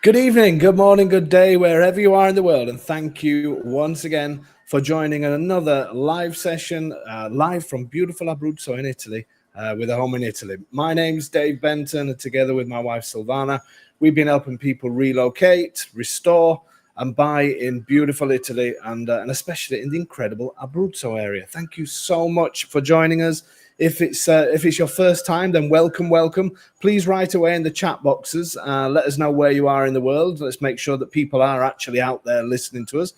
Good evening, good morning, good day, wherever you are in the world. And thank you once again for joining another live session, live from beautiful Abruzzo in Italy, with a home in Italy. My name's Dave Benton, and together with my wife Silvana, we've been helping people relocate, restore, and buy in beautiful Italy, and especially in the incredible Abruzzo area. Thank you so much for joining us. If it's your first time, then welcome. Please write away in the chat boxes. Let us know where you are in the world. Let's make sure that people are actually out there listening to us.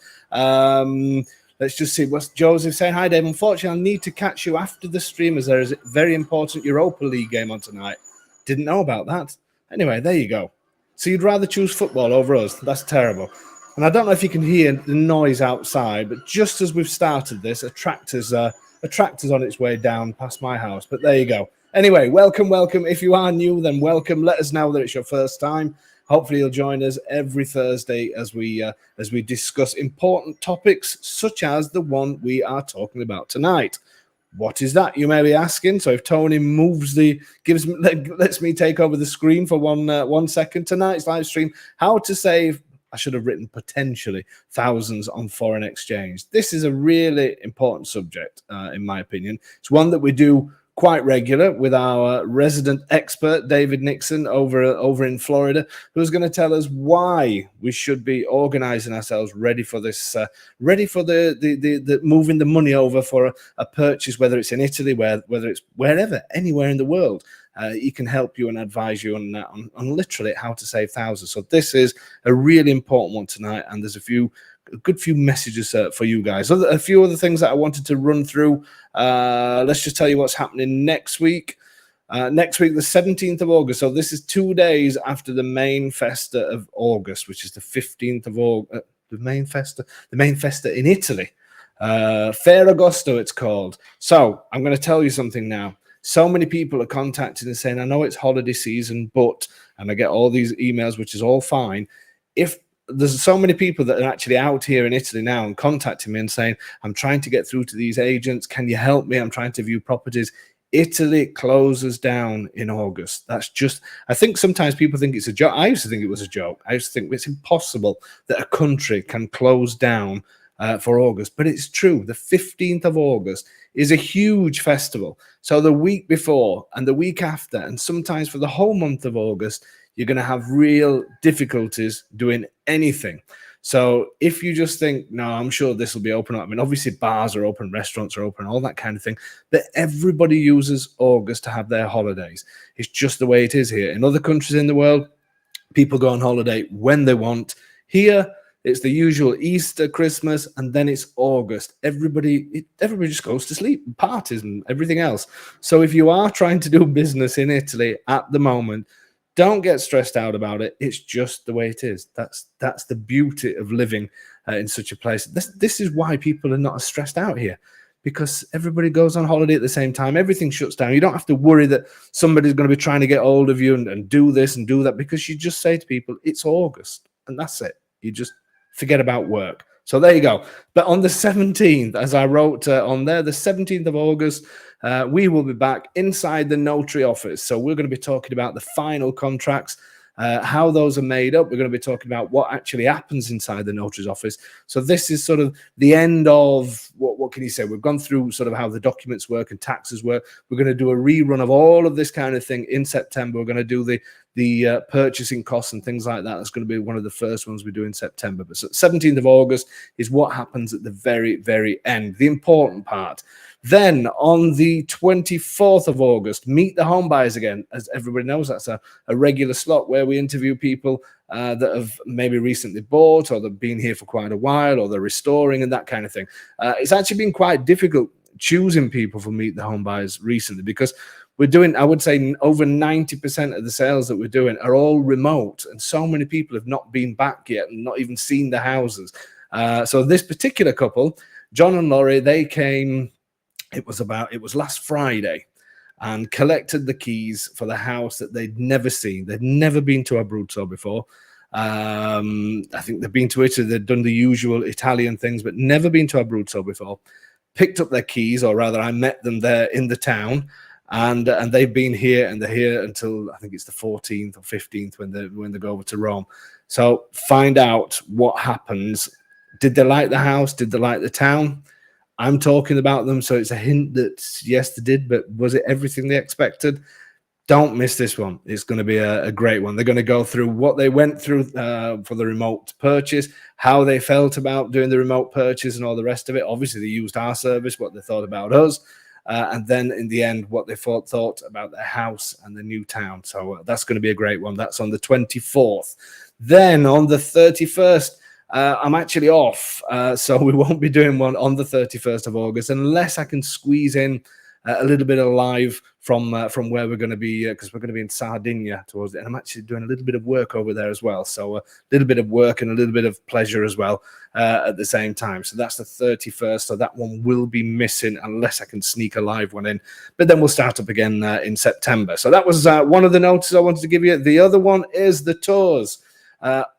Let's just see what's Joseph saying. Hi, Dave. Unfortunately, I'll need to catch you after the stream as there is a very important Europa League game on tonight. Didn't know about that. Anyway, there you go. So you'd rather choose football over us? That's terrible. And I don't know if you can hear the noise outside, but just as we've started this, a tractor's on its way down past my house. But there you go. Anyway, welcome. If you are new, then welcome. Let us know that it's your first time. Hopefully you'll join us every Thursday as we discuss important topics such as the one we are talking about tonight. What is that, you may be asking? So if Tony lets me take over the screen for 1 second. Tonight's live stream, how to save, I should have written potentially, thousands on foreign exchange. This is a really important subject, in my opinion. It's one that we do quite regular with our resident expert, David Nixon, over in Florida, who's going to tell us why we should be organizing ourselves ready for this, ready for the moving the money over for a purchase, whether it's in Italy, whether it's wherever, anywhere in the world. He can help you and advise you on literally how to save thousands. So this is a really important one tonight, and there's a good few messages for you guys. A few other things that I wanted to run through. Let's just tell you what's happening next week. Next week, the 17th of August. So this is 2 days after the main festa of August, which is the 15th of August. The main festa in Italy. Ferragosto, it's called. So I'm going to tell you something now. So many people are contacting and saying, I know it's holiday season, but, and I get all these emails, which is all fine. If there's so many people that are actually out here in Italy now and contacting me and saying, I'm trying to get through to these agents. Can you help me? I'm trying to view properties. Italy closes down in August. That's just, I think sometimes people think it's a joke. I used to think it was a joke. I used to think it's impossible that a country can close down for August, but it's true. The 15th of August is a huge festival. So the week before and the week after, and sometimes for the whole month of August, you're going to have real difficulties doing anything. So if you just think, no, I'm sure this will be open up. I mean, obviously bars are open, restaurants are open, all that kind of thing. But everybody uses August to have their holidays. It's just the way it is here. In other countries in the world, people go on holiday when they want. Here, it's the usual Easter, Christmas, and then it's August. Everybody just goes to sleep, parties and everything else. So if you are trying to do business in Italy at the moment, don't get stressed out about it. It's just the way it is. That's the beauty of living in such a place. This is why people are not as stressed out here, because everybody goes on holiday at the same time. Everything shuts down. You don't have to worry that somebody's going to be trying to get hold of you and do this and do that, because you just say to people, it's August, and that's it. You just forget about work. So there you go. But on the 17th, as I wrote on there, the 17th of August, we will be back inside the notary office. So we're going to be talking about the final contracts, how those are made up. We're going to be talking about what actually happens inside the notary's office. So this is sort of the end of, what can you say? We've gone through sort of how the documents work and taxes work. We're going to do a rerun of all of this kind of thing in September. We're going to do the purchasing costs and things like that. That's going to be one of the first ones we do in September. But so 17th of August is what happens at the very, very end, the important part. Then on the 24th of August, Meet the Home Buyers again. As everybody knows, that's a regular slot where we interview people that have maybe recently bought, or they've been here for quite a while, or they're restoring and that kind of thing. It's actually been quite difficult choosing people for Meet the Home Buyers recently, because we're doing, I would say, over 90% of the sales that we're doing are all remote, and so many people have not been back yet and not even seen the houses. So this particular couple, John and Laurie, they came, it was last Friday, and collected the keys for the house that they'd never seen. They'd never been to Abruzzo before. I think they've been to Italy, they've done the usual Italian things, but never been to Abruzzo before. Picked up their keys, or rather I met them there in the town, and they've been here, and they're here until I think it's the 14th or 15th when they go over to Rome. So find out what happens. Did they like the house? Did they like the town? I'm talking about them, so it's a hint that yes, they did, but was it everything they expected? Don't miss this one. It's going to be a great one. They're going to go through what they went through for the remote purchase, how they felt about doing the remote purchase and all the rest of it. Obviously, they used our service, what they thought about us, and then in the end, what they thought about their house and the new town. So that's going to be a great one. That's on the 24th. Then on the 31st, I'm actually off, so we won't be doing one on the 31st of August unless I can squeeze in a little bit of live from where we're going to be, because we're going to be in Sardinia towards it, and I'm actually doing a little bit of work over there as well. So a little bit of work and a little bit of pleasure as well at the same time. So that's the 31st. So that one will be missing unless I can sneak a live one in. But then we'll start up again in September. So that was one of the notices I wanted to give you. The other one is the tours.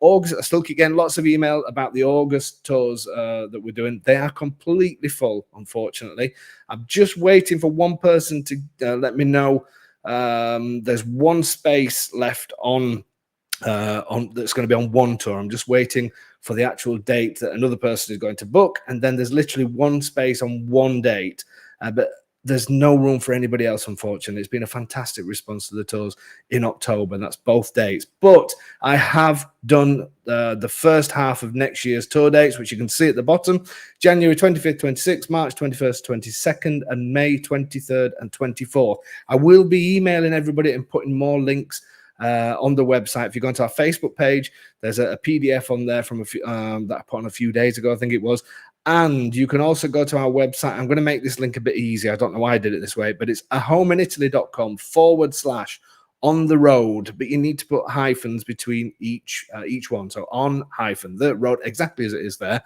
August, I still keep getting lots of email about the August tours that we're doing. They are completely full, unfortunately. I'm just waiting for one person to let me know. There's one space left on that's going to be on one tour. I'm just waiting for the actual date that another person is going to book, and then there's literally one space on one date, but there's no room for anybody else, unfortunately. It's been a fantastic response to the tours in October, and that's both dates. But I have done the first half of next year's tour dates, which you can see at the bottom: January 25th, 26th, March 21st, 22nd, and May 23rd and 24th. I will be emailing everybody and putting more links on the website. If you go into our Facebook page, there's a PDF on there from a few, that I put on a few days ago, I think it was. And you can also go to our website. I'm going to make this link a bit easier. I don't know why I did it this way, but it's ahomeinaitaly.com/on the road. But you need to put hyphens between each one. So on hyphen the road, exactly as it is there.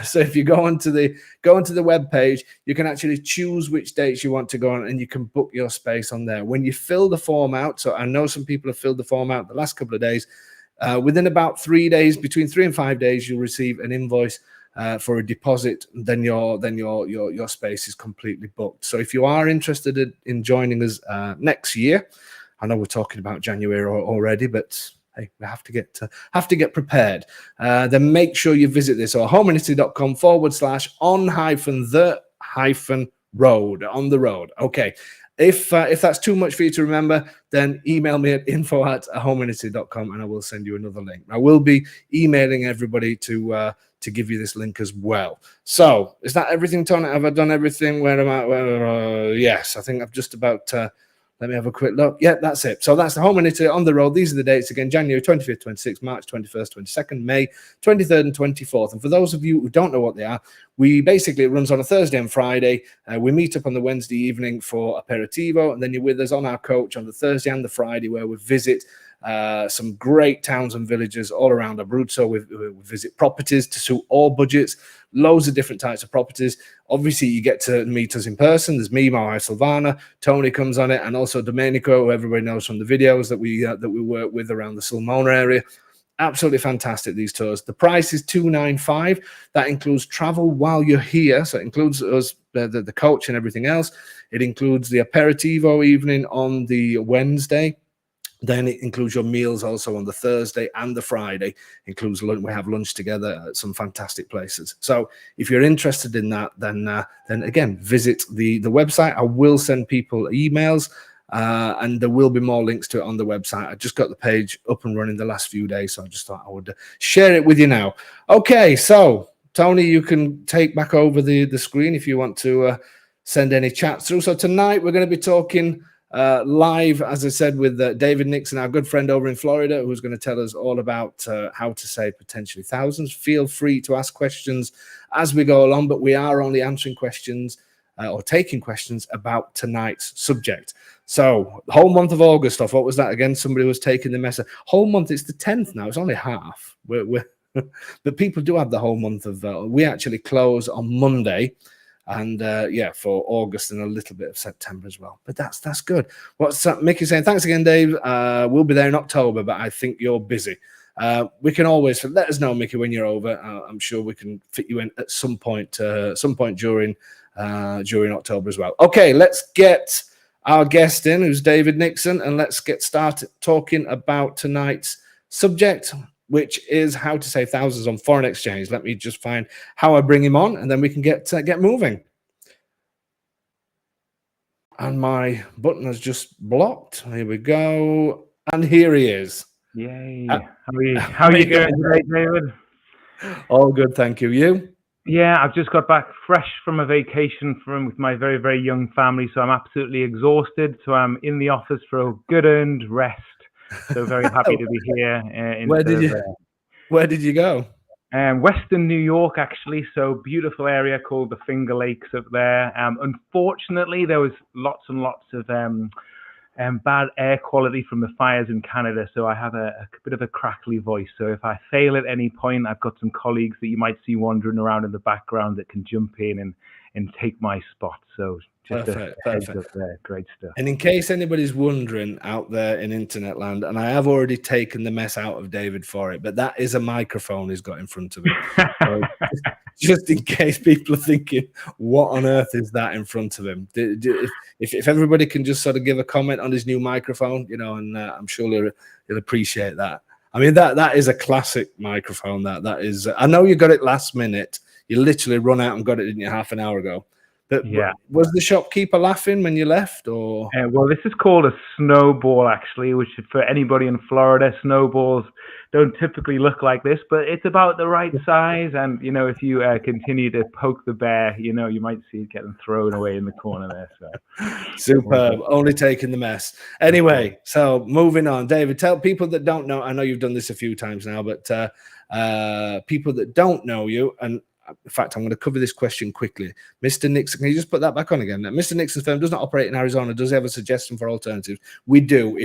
So if you go onto the web page, you can actually choose which dates you want to go on, and you can book your space on there. When you fill the form out, so I know some people have filled the form out the last couple of days. Within about 3 days, between 3 and 5 days, you'll receive an invoice for a deposit. Then your space is completely booked. So if you are interested in joining us next year, I know we're talking about January already, but hey, we have to get prepared. Then make sure you visit this, or ahomeinaitaly.com/on-the-road, on the road. Okay. If that's too much for you to remember, then email me at info@ahomeinaitaly.com and I will send you another link. I will be emailing everybody to give you this link as well. So is that everything, Tony? Have I done everything? Where am I? Yes, I think I've just about... let me have a quick look. Yeah, that's it. So that's the Home in Italy on the road. These are the dates again: January 25th, 26th, March 21st, 22nd, May 23rd and 24th. And for those of you who don't know what they are, it runs on a Thursday and Friday. We meet up on the Wednesday evening for aperitivo, and then you're with us on our coach on the Thursday and the Friday, where we visit some great towns and villages all around Abruzzo. We visit properties to suit all budgets, loads of different types of properties. Obviously, you get to meet us in person. There's me, my wife Silvana, Tony comes on it, and also Domenico, who everybody knows from the videos that we work with around the Sulmona area. Absolutely fantastic, these tours. The price is $295. That includes travel while you're here, so it includes us, the coach and everything else. It includes the aperitivo evening on the Wednesday. Then it includes your meals also on the Thursday and the Friday. Includes lunch. We have lunch together at some fantastic places. So if you're interested in that, then again, visit the website. I will send people emails, and there will be more links to it on the website. I just got the page up and running the last few days, so I just thought I would share it with you now. Okay, so Tony, you can take back over the screen if you want to send any chats through. So tonight we're going to be talking live, as I said, with David Nixon, our good friend over in Florida, who's going to tell us all about how to save potentially thousands. Feel free to ask questions as we go along, but we are only answering questions or taking questions about tonight's subject. So the whole month of August off, what was that again? Somebody was taking the message. Whole month, it's the 10th now. It's only half. But people do have the whole month of, we actually close on Monday. And for August and a little bit of September as well. But that's good. What's Mickey saying? Thanks again, Dave. We'll be there in October, but I think you're busy. We can always let us know, Mickey, when you're over. I'm sure we can fit you in at some point during October as well. Okay, let's get our guest in, who's David Nixon, and let's get started talking about tonight's subject, which is how to save thousands on foreign exchange. Let me just find how I bring him on, and then we can get moving. And my button has just blocked. Here we go. And here he is. Yay. How are you doing today, David? All good, thank you. You? Yeah, I've just got back fresh from a vacation with my very, very young family, so I'm absolutely exhausted. So I'm in the office for a good earned rest. So very happy to be here. Where did you go? Western New York, actually. So beautiful area called the Finger Lakes up there. Unfortunately, there was lots and lots of bad air quality from the fires in Canada, so I have a bit of a crackly voice. So if I fail at any point, I've got some colleagues that you might see wandering around in the background that can jump in and take my spot. So just perfect. Heads up there. Great stuff. And in case anybody's wondering out there in internet land, and I have already taken the mess out of David for it, but that is a microphone he's got in front of him. So just in case people are thinking, what on earth is that in front of him? If everybody can just sort of give a comment on his new microphone, you know, and I'm sure he'll appreciate that. I mean, that is a classic microphone. That is, I know you got it last minute. You literally run out and got it, didn't you, half an hour ago? But yeah. Was the shopkeeper laughing when you left, or? Well, this is called a snowball, actually, which for anybody in Florida, snowballs don't typically look like this, but it's about the right size. And, you know, if you continue to poke the bear, you know, you might see it getting thrown away in the corner there. So superb, only taking the mess. Anyway, so moving on. David, tell people that don't know, I know you've done this a few times now, but people that don't know you, and in fact, I'm going to cover this question quickly. Mr. Nixon, can you just put that back on again? Mr. Nixon's firm does not operate in Arizona. Does he have a suggestion for alternatives? We do.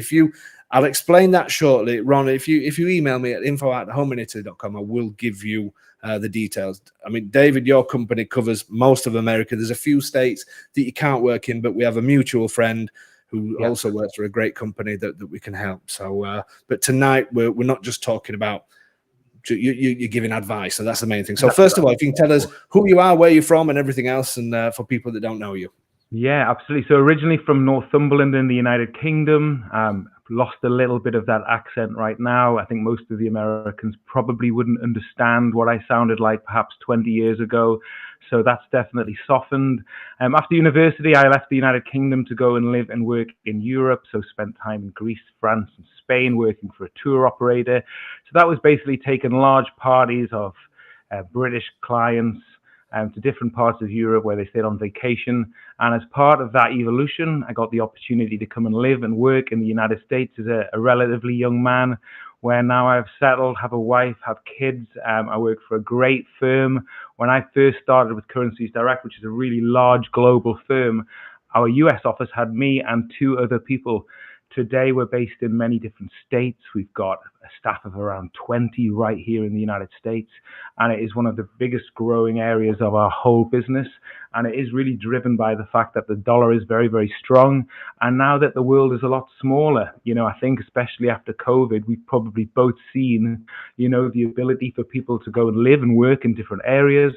I'll explain that shortly. Ron, if you email me at info@homeministry.com, I will give you the details. I mean, David, your company covers most of America. There's a few states that you can't work in, but we have a mutual friend who also works for a great company that we can help. So, but tonight we're not just talking about you're giving advice, so that's the main thing. So first of all, if you can tell us who you are, where you're from, and everything else, and for people that don't know you. Yeah, absolutely. So originally from Northumberland in the United Kingdom. Lost a little bit of that accent right now. I think most of the Americans probably wouldn't understand what I sounded like perhaps 20 years ago. So that's definitely softened. After university, I left the United Kingdom to go and live and work in Europe. So spent time in Greece, France, and Spain working for a tour operator. So that was basically taking large parties of British clients to different parts of Europe where they stayed on vacation. And as part of that evolution, I got the opportunity to come and live and work in the United States as a relatively young man, where now I've settled, have a wife, have kids. I work for a great firm. When I first started with Currencies Direct, which is a really large global firm, our US office had me and 2 other people. Today, we're based in many different states. We've got a staff of around 20 right here in the United States, and it is one of the biggest growing areas of our whole business. And it is really driven by the fact that the dollar is very, very strong. And now that the world is a lot smaller, you know, I think especially after COVID, we've probably both seen, you know, the ability for people to go and live and work in different areas.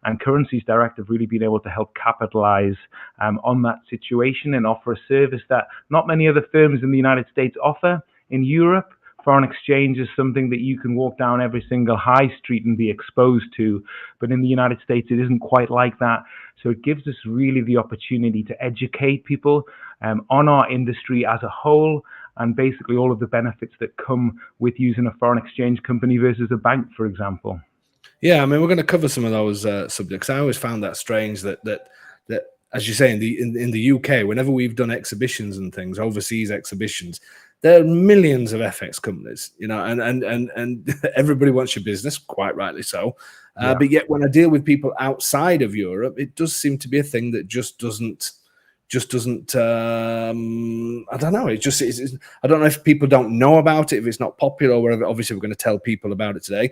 And Currencies Direct have really been able to help capitalize on that situation and offer a service that not many other firms in the United States offer. In Europe, foreign exchange is something that you can walk down every single high street and be exposed to. But in the United States, it isn't quite like that. So it gives us really the opportunity to educate people on our industry as a whole, and basically all of the benefits that come with using a foreign exchange company versus a bank, for example. Yeah, I mean, we're going to cover some of those subjects. I always found that strange that as you say, in the UK, whenever we've done exhibitions and things, overseas exhibitions, there are millions of FX companies, you know, and everybody wants your business, quite rightly so. But yet, when I deal with people outside of Europe, it does seem to be a thing that just doesn't. I don't know. I don't know if people don't know about it, if it's not popular or whatever. Obviously, we're going to tell people about it today.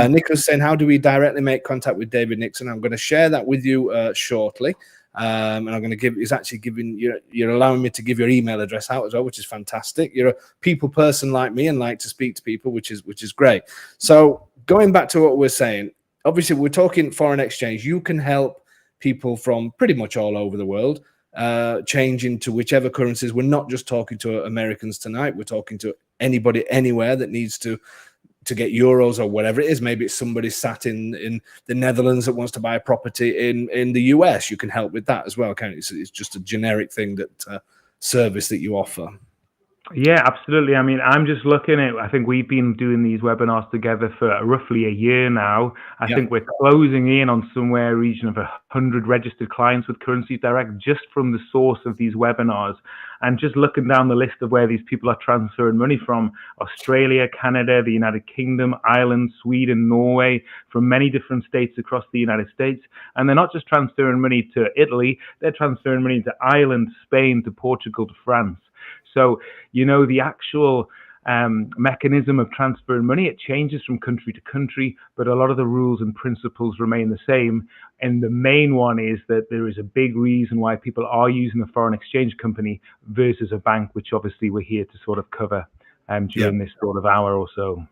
Nicholas saying, how do we directly make contact with David Nixon? I'm going to share that with you shortly. And I'm going to he's actually giving you're allowing me to give your email address out as well, which is fantastic. You're a people person like me and like to speak to people, which is great. So going back to what we're saying, obviously we're talking foreign exchange. You can help people from pretty much all over the world. change into whichever currencies. We're not just talking to Americans tonight. We're talking to anybody anywhere that needs to get euros or whatever it is. Maybe it's somebody sat in the Netherlands that wants to buy a property in the US. You can help with that as well, can't you? It's just a generic thing that service that you offer. Yeah, absolutely. I mean, I'm just looking at, I think we've been doing these webinars together for roughly a year now. I think we're closing in on somewhere region of 100 registered clients with Currencies Direct just from the source of these webinars. And just looking down the list of where these people are transferring money from: Australia, Canada, the United Kingdom, Ireland, Sweden, Norway, from many different states across the United States. And they're not just transferring money to Italy, they're transferring money to Ireland, Spain, to Portugal, to France. So, you know, the actual mechanism of transferring money, it changes from country to country, but a lot of the rules and principles remain the same. And the main one is that there is a big reason why people are using a foreign exchange company versus a bank, which obviously we're here to sort of cover during this sort of hour or so.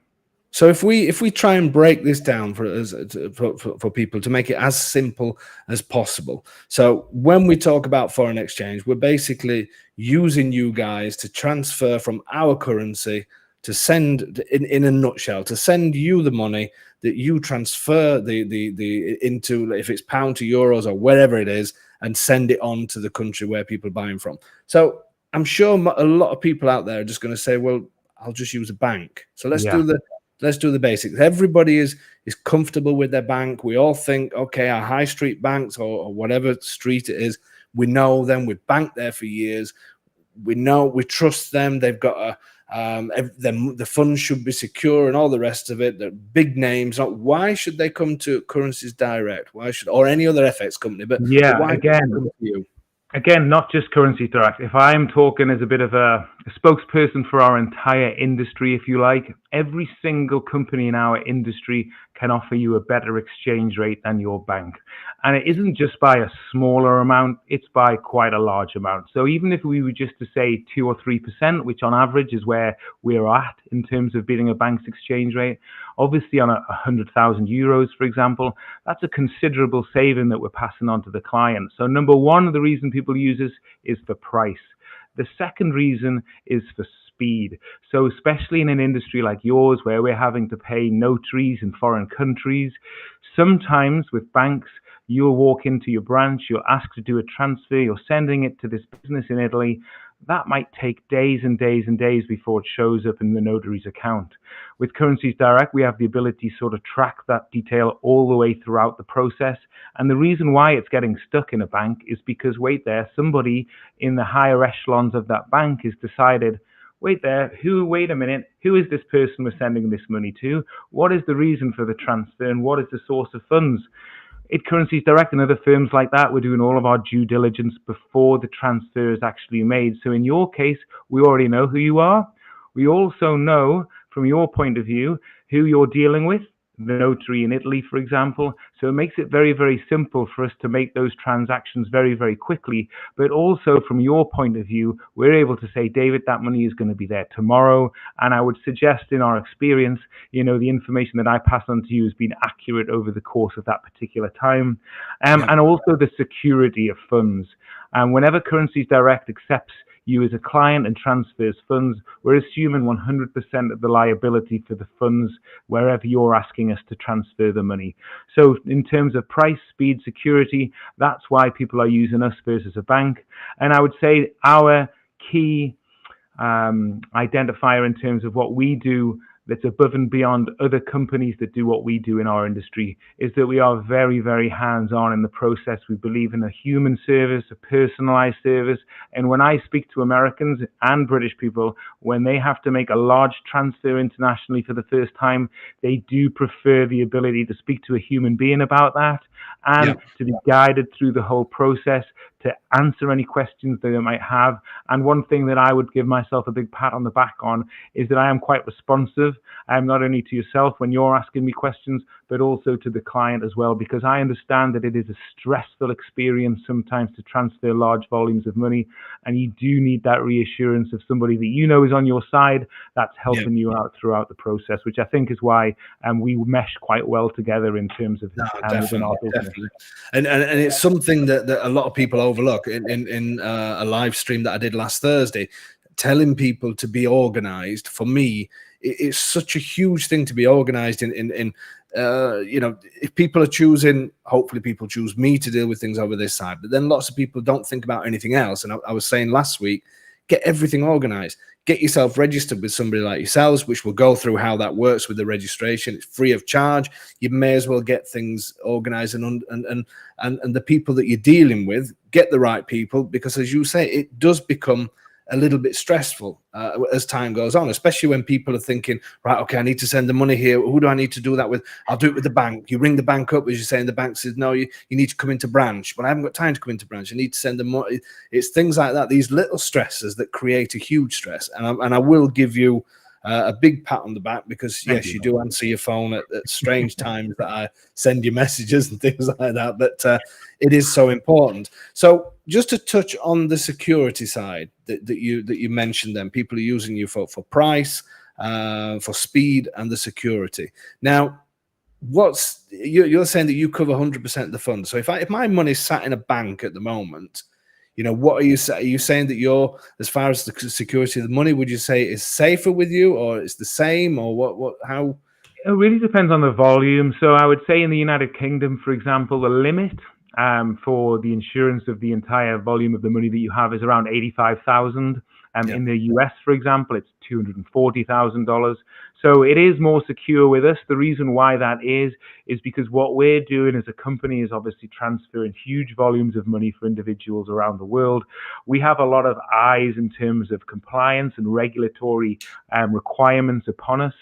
So if we try and break this down for people to make it as simple as possible. So when we talk about foreign exchange, we're basically using you guys to transfer from our currency to send, in a nutshell, to send you the money that you transfer into, if it's pound to euros or wherever it is, and send it on to the country where people are buying from. So I'm sure a lot of people out there are just going to say, well, I'll just use a bank. So let's do the basics. Everybody is comfortable with their bank. We all think, okay, our high street banks or whatever street it is, we know them. We've banked there for years. We trust them. They've got the funds should be secure and all the rest of it. They're big names. Why should they come to Currencies Direct? Or any other FX company? But why should they come to you? Again, not just Currencies Direct. If I'm talking as a bit of a spokesperson for our entire industry, if you like, every single company in our industry can offer you a better exchange rate than your bank. And it isn't just by a smaller amount, it's by quite a large amount. So even if we were just to say 2 or 3%, which on average is where we're at in terms of beating a bank's exchange rate, obviously on 100,000 euros, for example, that's a considerable saving that we're passing on to the client. So number one, the reason people use us is for price. The second reason is for speed. So especially in an industry like yours, where we're having to pay notaries in foreign countries, sometimes with banks, you'll walk into your branch, you'll ask to do a transfer, you're sending it to this business in Italy. That might take days and days and days before it shows up in the notary's account. With Currencies Direct, we have the ability to sort of track that detail all the way throughout the process. And the reason why it's getting stuck in a bank is because, wait there, somebody in the higher echelons of that bank has decided, wait a minute, who is this person we're sending this money to? What is the reason for the transfer and what is the source of funds? At Currencies Direct and other firms like that, we're doing all of our due diligence before the transfer is actually made. So in your case, we already know who you are. We also know, from your point of view, who you're dealing with, the notary in Italy, for example. So it makes it very, very simple for us to make those transactions very, very quickly. But also from your point of view, we're able to say, David, that money is going to be there tomorrow. And I would suggest in our experience, you know, the information that I pass on to you has been accurate over the course of that particular time. And also the security of funds. And whenever Currencies Direct accepts you as a client and transfers funds, we're assuming 100% of the liability for the funds wherever you're asking us to transfer the money. So in terms of price, speed, security, that's why people are using us versus a bank. And I would say our key identifier in terms of what we do that's above and beyond other companies that do what we do in our industry is that we are very, very hands-on in the process. We believe in a human service, a personalized service. And when I speak to Americans and British people, when they have to make a large transfer internationally for the first time, they do prefer the ability to speak to a human being about that and to be guided through the whole process, to answer any questions that they might have. And one thing that I would give myself a big pat on the back on is that I am quite responsive. I'm not only to yourself when you're asking me questions, but also to the client as well, because I understand that it is a stressful experience sometimes to transfer large volumes of money, and you do need that reassurance of somebody that you know is on your side, that's helping you out throughout the process, which I think is why we mesh quite well together in terms of No, within our business. definitely. And it's something that a lot of people overlook in a live stream that I did last Thursday, telling people to be organized. For me, it's such a huge thing to be organized in you know, if people are choosing, hopefully people choose me to deal with things over this side, but then lots of people don't think about anything else. And I was saying last week, get everything organized. Get yourself registered with somebody like yourselves, which will go through how that works with the registration. It's free of charge. You may as well get things organized, and the people that you're dealing with, get the right people, because as you say, it does become a little bit stressful as time goes on, especially when people are thinking, right, okay, I need to send the money here. Who do I need to do that with? I'll do it with the bank. You ring the bank up, as you're saying, the bank says, no, you need to come into branch. But I haven't got time to come into branch. I need to send the money. It's things like that, these little stresses that create a huge stress. And I will give you a big pat on the back, because yes, you do answer your phone at strange times that I send you messages and things like that, but it is so important. So just to touch on the security side that you mentioned, then people are using you for price, for speed, and the security. Now, you're saying that you cover 100% of the funds. So if my money's sat in a bank at the moment, you know, what are you saying? Are you saying that you're, as far as the security of the money, would you say is safer with you, or it's the same, or what? How? It really depends on the volume. So I would say in the United Kingdom, for example, the limit for the insurance of the entire volume of the money that you have is around 85,000. In the US, for example, it's $240,000. So it is more secure with us. The reason why that is because what we're doing as a company is obviously transferring huge volumes of money for individuals around the world. We have a lot of eyes in terms of compliance and regulatory requirements upon us.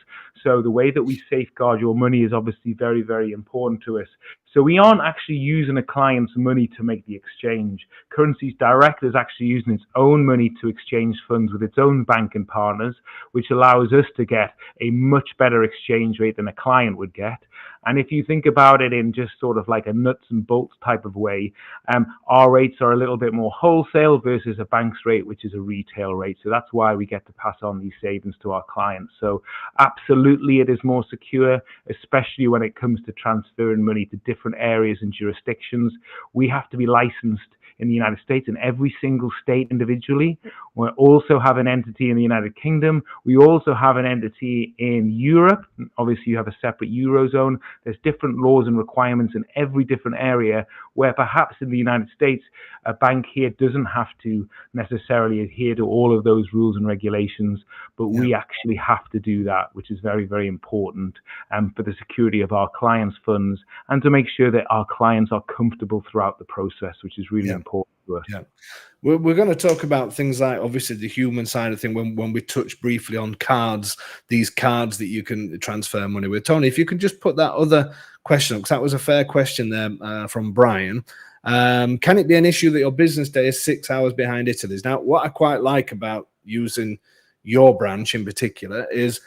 So the way that we safeguard your money is obviously very, very important to us. So we aren't actually using a client's money to make the exchange. Currencies Direct is actually using its own money to exchange funds with its own banking partners, which allows us to get a much better exchange rate than a client would get. And if you think about it in just sort of like a nuts and bolts type of way, our rates are a little bit more wholesale versus a bank's rate, which is a retail rate. So that's why we get to pass on these savings to our clients. So absolutely, it is more secure, especially when it comes to transferring money to different areas and jurisdictions. We have to be licensed in the United States, in every single state individually. We also have an entity in the United Kingdom. We also have an entity in Europe. Obviously, you have a separate Eurozone. There's different laws and requirements in every different area, where perhaps in the United States, a bank here doesn't have to necessarily adhere to all of those rules and regulations, but we actually have to do that, which is very, very important for the security of our clients' funds, and to make sure that our clients are comfortable throughout the process, which is really important to us. Yeah. We're going to talk about things like, obviously, the human side of thing when we touch briefly on cards, these cards that you can transfer money with. Tony, if you could just put that other question up, because that was a fair question there from Brian. Can it be an issue that your business day is 6 hours behind Italy's? Now, what I quite like about using your branch in particular is,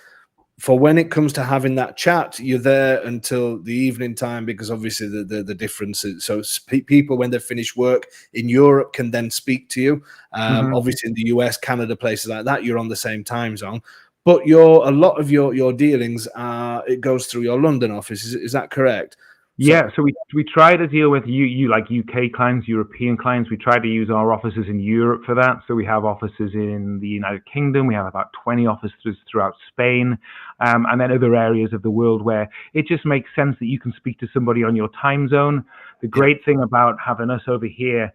for when it comes to having that chat, you're there until the evening time, because obviously the difference is, so people, when they finish work in Europe, can then speak to you. Obviously in the US, Canada, places like that, you're on the same time zone. But a lot of your dealings it goes through your London office. Is that correct? Yeah, so we try to deal with you like UK clients, European clients. We try to use our offices in Europe for that. So we have offices in the United Kingdom. We have about 20 offices throughout Spain, and then other areas of the world where it just makes sense that you can speak to somebody on your time zone. The great thing about having us over here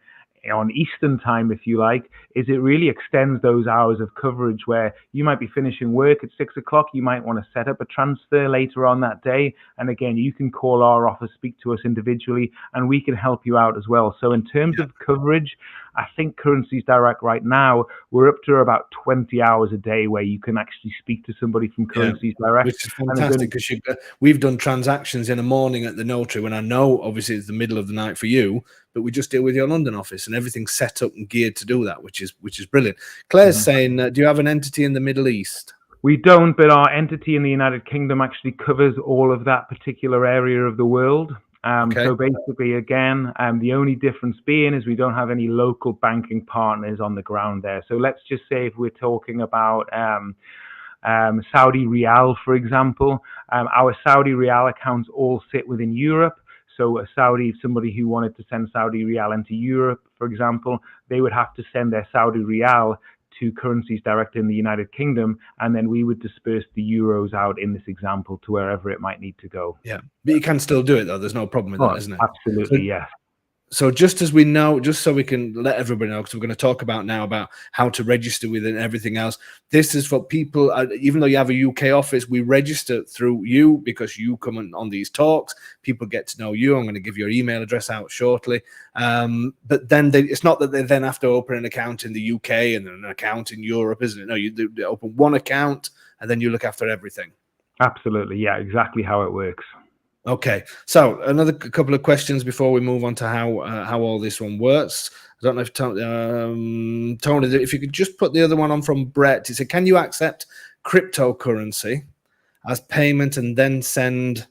on Eastern time, if you like, is it really extends those hours of coverage, where you might be finishing work at 6 o'clock. You might want to set up a transfer later on that day. And again, you can call our office, speak to us individually, and we can help you out as well. So in terms of coverage, I think Currencies Direct right now, we're up to about 20 hours a day where you can actually speak to somebody from Currencies Direct. Which is fantastic, because we've done transactions in the morning at the notary, when I know obviously it's the middle of the night for you, but we just deal with your London office, and everything's set up and geared to do that, which is brilliant. Claire's saying, do you have an entity in the Middle East? We don't, but our entity in the United Kingdom actually covers all of that particular area of the world. Okay. So basically, again, the only difference being is we don't have any local banking partners on the ground there. So let's just say if we're talking about Saudi Riyal, for example, our Saudi Riyal accounts all sit within Europe. So somebody who wanted to send Saudi Riyal into Europe, for example, they would have to send their Saudi Riyal to currencies directly in the United Kingdom, and then we would disperse the euros out in this example to wherever it might need to go. Yeah, but you can still do it though. There's no problem with that, Oh, isn't it? So, absolutely, yes. so just as we know, just so we can let everybody know, because we're going to talk about now about how to register with it and everything else. This is for people, even though you have a UK office, we register through you because you come on these talks. People get to know you. I'm going to give your email address out shortly. But then it's not that they then have to open an account in the UK and then an account in Europe, isn't it? No, they open one account and then you look after everything. Absolutely, yeah, exactly how it works. Okay, so another couple of questions before we move on to how all this one works. I don't know if Tony, if you could just put the other one on from Brett. He said, "Can you accept cryptocurrency as payment and then send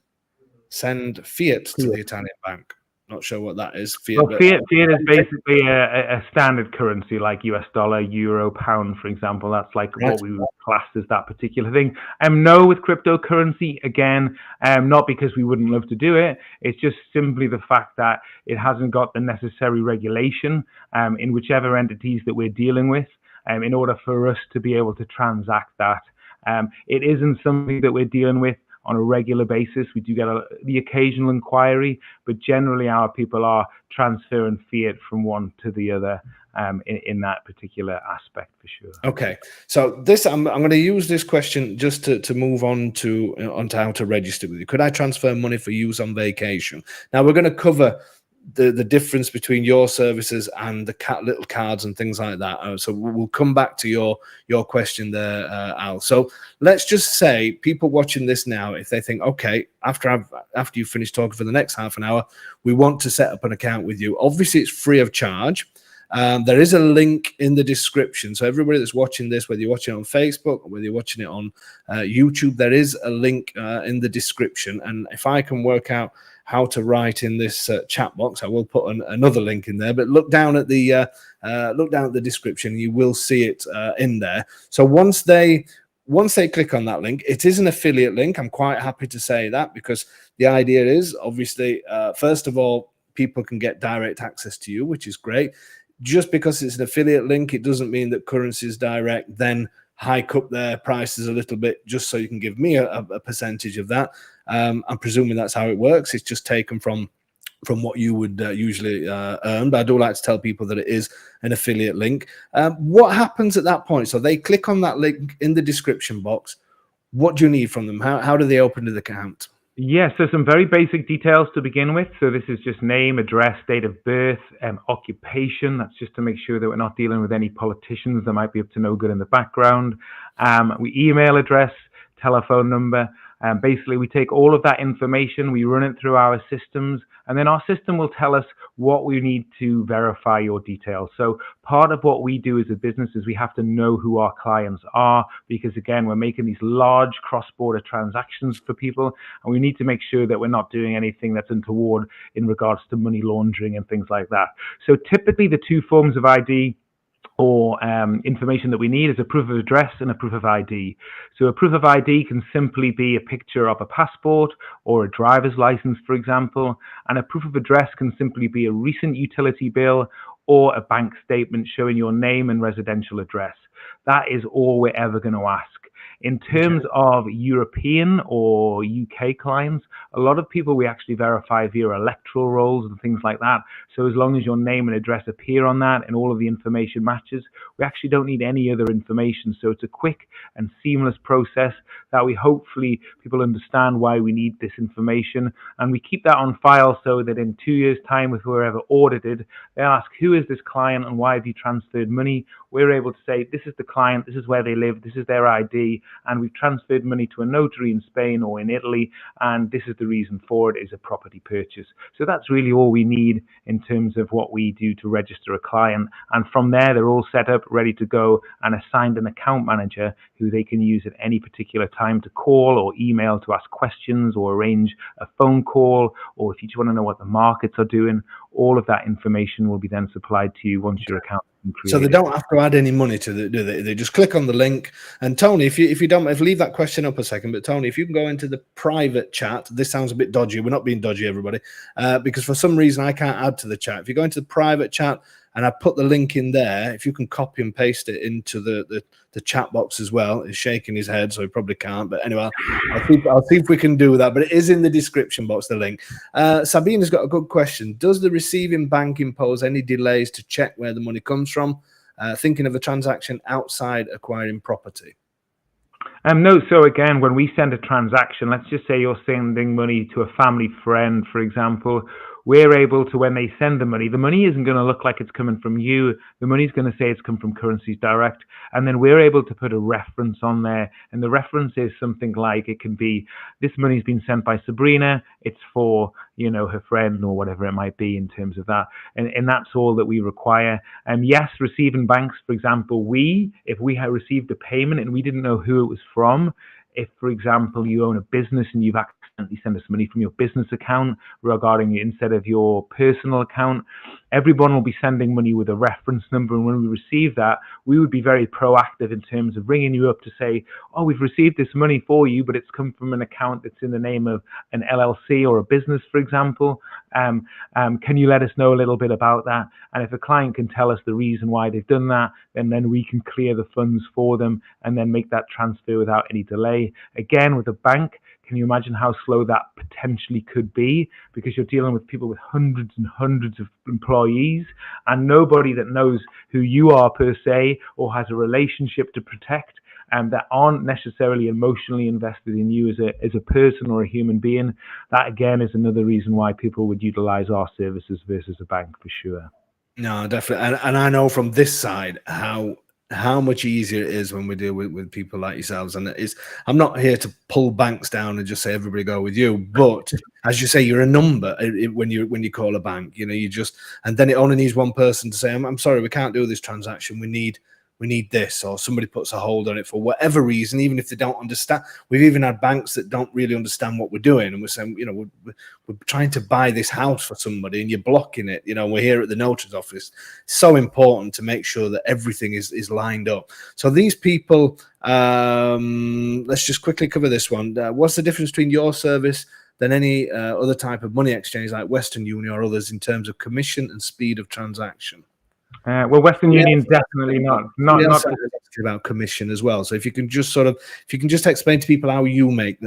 fiat to the Italian bank?" Not sure what that is. Well, fiat is basically a standard currency like US dollar, euro, pound, for example. That's like what we would class as that particular thing. No, with cryptocurrency, again, not because we wouldn't love to do it. It's just simply the fact that it hasn't got the necessary regulation in whichever entities that we're dealing with in order for us to be able to transact that. It isn't something that we're dealing with on a regular basis. We do get the occasional inquiry, but generally our people are transferring fiat from one to the other in that particular aspect, for sure. Okay, so this I'm going to use this question just to move on to onto how to register with you. Could I transfer money for use on vacation? Now we're going to cover the difference between your services and the little cards and things like that. So we'll come back to your question there, Al. So let's just say people watching this now, if they think, okay, after you finish talking for the next half an hour, we want to set up an account with you. Obviously, it's free of charge. There is a link in the description. So everybody that's watching this, whether you're watching it on Facebook or whether you're watching it on YouTube, there is a link in the description. And if I can work out how to write in this chat box, I will put another link in there. But look down at the description, you will see it in there. So once they click on that link, it is an affiliate link. I'm quite happy to say that, because the idea is obviously, first of all, people can get direct access to you, which is great. Just because it's an affiliate link, it doesn't mean that Currencies Direct then hike up their prices a little bit just so you can give me a percentage of that. I'm presuming that's how it works. It's just taken from what you would usually earn. But I do like to tell people that it is an affiliate link. What happens at that point? So they click on that link in the description box. What do you need from them? How do they open the account? Yes, so some very basic details to begin with. So this is just name, address, date of birth, occupation. That's just to make sure that we're not dealing with any politicians that might be up to no good in the background. We email address, telephone number. Basically, we take all of that information, we run it through our systems, and then our system will tell us what we need to verify your details. So part of what we do as a business is we have to know who our clients are, because again, we're making these large cross-border transactions for people, and we need to make sure that we're not doing anything that's untoward in regards to money laundering and things like that. So typically the two forms of ID or information that we need is a proof of address and a proof of ID. So a proof of ID can simply be a picture of a passport or a driver's license, for example, and a proof of address can simply be a recent utility bill or a bank statement showing your name and residential address. That is all we're ever going to ask. In terms of European or UK clients, a lot of people we actually verify via electoral rolls and things like that. So as long as your name and address appear on that and all of the information matches, we actually don't need any other information. So it's a quick and seamless process that we hopefully people understand why we need this information. And we keep that on file so that in 2 years' time, if we're ever audited, they'll ask, who is this client and why have you transferred money? we're able to say, this is the client, this is where they live, this is their ID, and we've transferred money to a notary in Spain or in Italy, and this is the reason for it, is a property purchase. So that's really all we need in terms of what we do to register a client. And from there, they're all set up, ready to go, and assigned an account manager who they can use at any particular time to call or email to ask questions or arrange a phone call, or if you just want to know what the markets are doing, all of that information will be then supplied to you once your account is created. So they don't have to add any money to it, do they? They just click on the link. And Tony, if you don't, leave that question up a second, but Tony, if you can go into the private chat, this sounds a bit dodgy. We're not being dodgy, everybody, because for some reason I can't add to the chat. If you go into the private chat, and I put the link in there, if you can copy and paste it into the chat box as well. He's shaking his head, so he probably can't. But anyway, I'll see if we can do that. But it is in the description box, the link. Sabine has got a good question. Does the receiving bank impose any delays to check where the money comes from? Thinking of a transaction outside acquiring property. No, so again, when we send a transaction, let's just say you're sending money to a family friend, for example, we're able to, when they send the money isn't going to look like it's coming from you. The money's going to say it's come from Currencies Direct. And then we're able to put a reference on there. And the reference is something like, it can be, this money's been sent by Sabrina. It's for, her friend or whatever it might be in terms of that. And that's all that we require. And yes, receiving banks, for example, if we had received a payment and we didn't know who it was from, if, for example, you own a business and you've accidentally sent us money from your business account regarding instead of your personal account, everyone will be sending money with a reference number. And when we receive that, we would be very proactive in terms of ringing you up to say, oh, we've received this money for you, but it's come from an account that's in the name of an LLC or a business, for example. Can you let us know a little bit about that? And if a client can tell us the reason why they've done that, then we can clear the funds for them and then make that transfer without any delay. Again, with a bank, can you imagine how slow that potentially could be? Because you're dealing with people with hundreds and hundreds of employees and nobody that knows who you are per se or has a relationship to protect, and that aren't necessarily emotionally invested in you as a person or a human being. That again is another reason why people would utilize our services versus a bank for sure. No, definitely. And I know from this side how much easier it is when we deal with people like yourselves. And I'm not here to pull banks down and just say everybody go with you, but as you say, you're a number when you call a bank. You just, and then it only needs one person to say, I'm sorry, we can't do this transaction, we need this, or somebody puts a hold on it for whatever reason, even if they don't understand. We've even had banks that don't really understand what we're doing, and we're saying, we're trying to buy this house for somebody, and you're blocking it. We're here at the notary's office. It's so important to make sure that everything is lined up. So these people, let's just quickly cover this one. What's the difference between your service than any other type of money exchange like Western Union or others in terms of commission and speed of transaction? Well, Western Union definitely not about commission as well. So if you can just explain to people how you make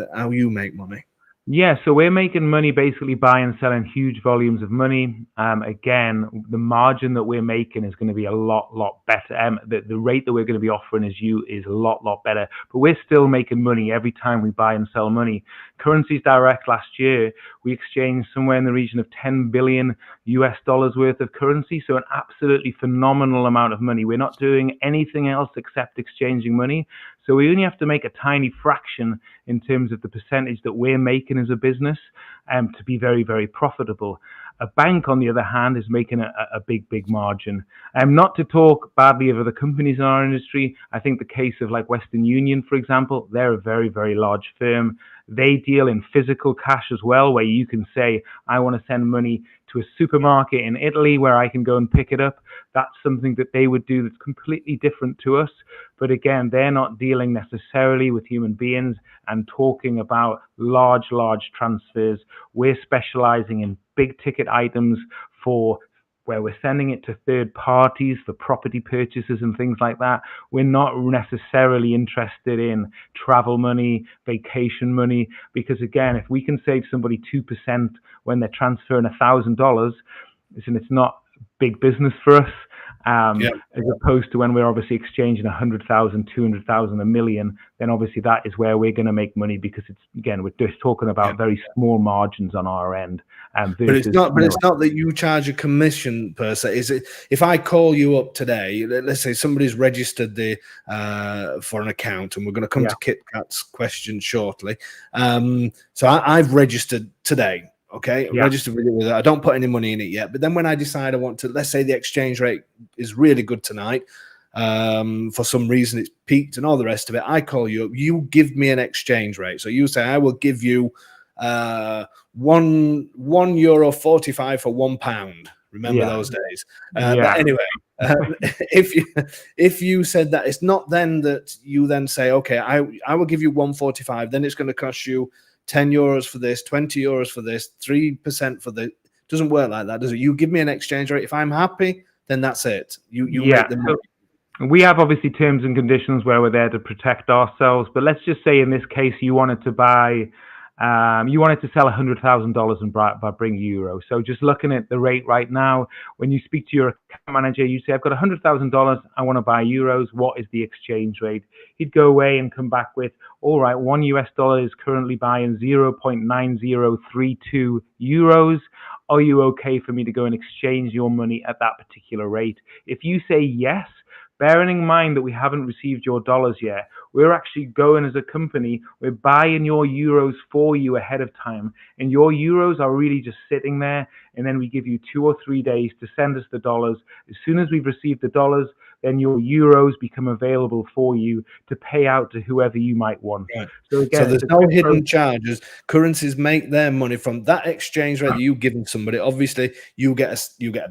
money. Yeah, so we're making money basically buying and selling huge volumes of money. Again, the margin that we're making is going to be a lot better. The rate that we're going to be offering is a lot better. But we're still making money every time we buy and sell money. Currencies Direct last year, we exchanged somewhere in the region of $10 billion worth of currency. So an absolutely phenomenal amount of money. We're not doing anything else except exchanging money. So we only have to make a tiny fraction in terms of the percentage that we're making as a business to be very, very profitable. A bank, on the other hand, is making a big margin. Not to talk badly of other companies in our industry. I think the case of like Western Union, for example, they're a very, very large firm. They deal in physical cash as well, where you can say, I want to send money to a supermarket in Italy where I can go and pick it up. That's something that they would do that's completely different to us. But again, they're not dealing necessarily with human beings and talking about large transfers. We're specializing in big ticket items for where we're sending it to third parties for property purchases and things like that. We're not necessarily interested in travel money, vacation money, because again, if we can save somebody 2% when they're transferring $1,000, listen, it's not big business for us. Yeah. as opposed to when we're obviously exchanging 100,000, 200,000, a million, then obviously that is where we're going to make money, because it's, again, we're just talking Yeah. about very small margins on our end. But it's Versus, not. But it's not that you charge a commission per se. Is it? If I call you up today, let's say somebody's registered for an account, and we're going to come to KitKat's question shortly. So I've registered today. Okay, registered with it. I don't put any money in it yet. But then when I decide I want to, let's say the exchange rate is really good tonight. For some reason it's peaked and all the rest of it. I call you up. You give me an exchange rate. So you say I will give you €1.45 for £1. Remember those days? But anyway, if you said that, it's not then that you then say, okay, I will give you 1.45. Then it's going to cost you €10 for this, €20 for this, 3% for the. It doesn't work like that, does it? You give me an exchange rate. If I'm happy, then that's it. You make the money. We have obviously terms and conditions where we're there to protect ourselves. But let's just say in this case, you wanted to buy. You wanted to sell $100,000 and bring euros. So just looking at the rate right now, when you speak to your account manager, you say, I've got $100,000, I want to buy euros. What is the exchange rate? He'd go away and come back with, all right, $1 is currently buying 0.9032 euros. Are you okay for me to go and exchange your money at that particular rate? If you say yes, bearing in mind that we haven't received your dollars yet, we're actually going as a company, we're buying your euros for you ahead of time. And your euros are really just sitting there. And then we give you 2 or 3 days to send us the dollars. As soon as we've received the dollars, then your euros become available for you to pay out to whoever you might want. Right. So again, there's no hidden charges. Currencies make their money from that exchange rate that you've given somebody. Obviously, you get a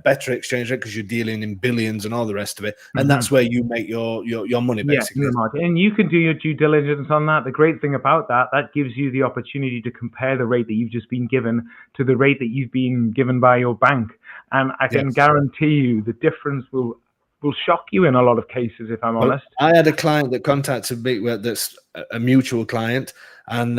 better exchange rate because you're dealing in billions and all the rest of it, and that's where you make your money, basically. Yeah, and you can do your due diligence on that. The great thing about that gives you the opportunity to compare the rate that you've just been given to the rate that you've been given by your bank, and I can guarantee you the difference will shock you in a lot of cases, if I'm honest. I had a client that contacted me that's a mutual client, and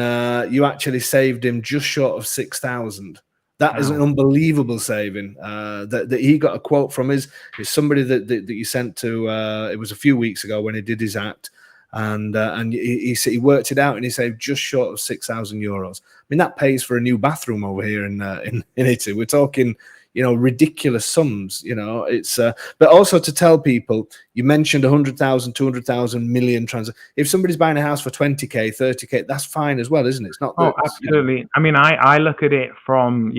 you actually saved him just short of 6,000. That is an unbelievable saving. That he got a quote from is somebody that you sent to. It was a few weeks ago when he did his act, and he worked it out, and he saved just short of €6,000. I mean, that pays for a new bathroom over here in Italy. We're talking, ridiculous sums. It's but also to tell people, you mentioned 100,000, 200,000, million if somebody's buying a house for 20k, 30k, that's fine as well, isn't it? It's not. Absolutely. I mean, I look at it from,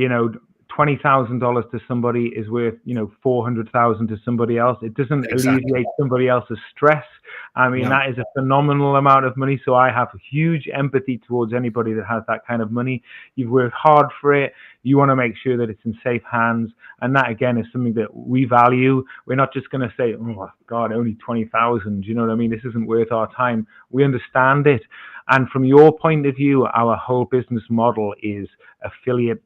$20,000 to somebody is worth, $400,000 to somebody else. It doesn't alleviate somebody else's stress. I mean, that is a phenomenal amount of money. So I have huge empathy towards anybody that has that kind of money. You've worked hard for it. You want to make sure that it's in safe hands. And that, again, is something that we value. We're not just going to say, oh, God, only 20,000. You know what I mean? This isn't worth our time. We understand it. And from your point of view, our whole business model is affiliate,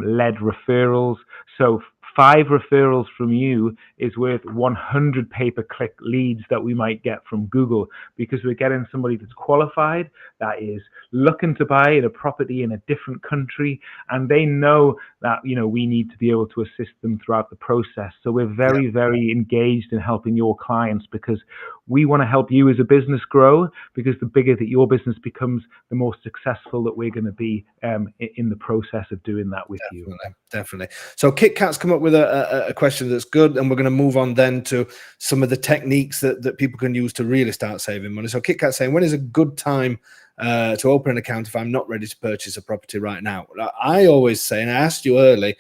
led referrals. So 5 referrals from you is worth 100 pay-per-click leads that we might get from Google, because we're getting somebody that's qualified, that is looking to buy a property in a different country, and they know that, we need to be able to assist them throughout the process. So we're very, very engaged in helping your clients, because we want to help you as a business grow, because the bigger that your business becomes, the more successful that we're going to be in the process of doing that with you. Definitely. So KitKat's come up with a question that's good, and we're going to move on then to some of the techniques that people can use to really start saving money. So KitKat's saying, when is a good time to open an account if I'm not ready to purchase a property right now? I always say, and I asked you earlier,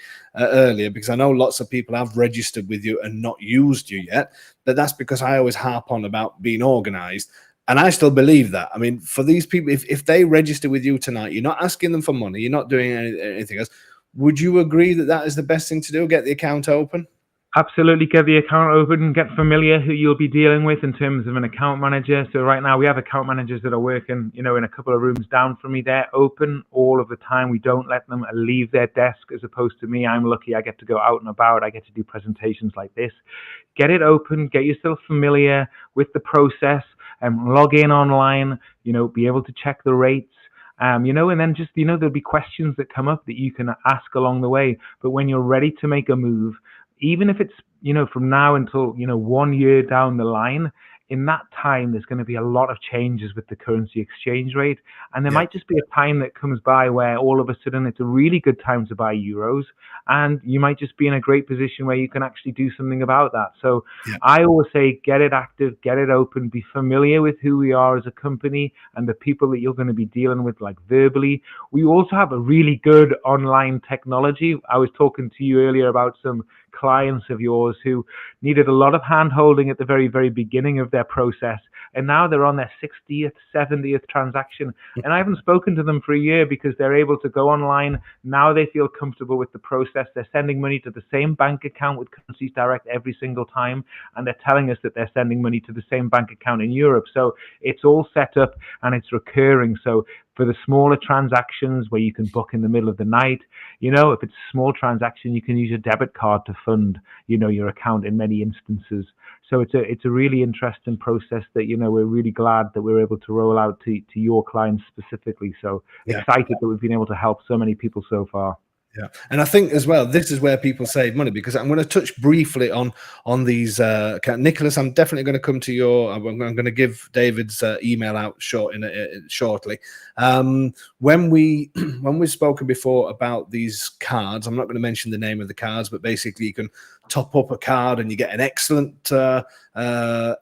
because I know lots of people have registered with you and not used you yet, but that's because I always harp on about being organized. And I still believe that. I mean, for these people, if they register with you tonight, you're not asking them for money, you're not doing anything else. Would you agree that is the best thing to do? Get the account open? Absolutely. Get the account open and get familiar who you'll be dealing with in terms of an account manager. So right now we have account managers that are working, in a couple of rooms down from me. They're open all of the time. We don't let them leave their desk, as opposed to me. I'm lucky. I get to go out and about. I get to do presentations like this. Get it open. Get yourself familiar with the process, and log in online, be able to check the rates. And then just, there'll be questions that come up that you can ask along the way. But when you're ready to make a move, even if it's, from now until, 1 year down the line, in that time, there's going to be a lot of changes with the currency exchange rate. And there might just be a time that comes by where all of a sudden it's a really good time to buy euros. And you might just be in a great position where you can actually do something about that. So I always say, get it active, get it open, be familiar with who we are as a company and the people that you're going to be dealing with, like verbally. We also have a really good online technology. I was talking to you earlier about some clients of yours who needed a lot of hand holding at the very, very beginning of their process. And now they're on their 60th, 70th transaction. And I haven't spoken to them for a year because they're able to go online. Now they feel comfortable with the process. They're sending money to the same bank account with Currencies Direct every single time. And they're telling us that they're sending money to the same bank account in Europe. So it's all set up and it's recurring. So for the smaller transactions where you can book in the middle of the night, if it's a small transaction, you can use your debit card to fund, your account in many instances. So it's a really interesting process that, we're really glad that we're able to roll out to your clients specifically. So excited that we've been able to help so many people so far. Yeah, and I think as well, this is where people save money, because I'm going to touch briefly on these. Nicholas, I'm definitely going to come to your. I'm going to give David's email out shortly. When we've spoken before about these cards, I'm not going to mention the name of the cards, but basically you can top up a card and you get an excellent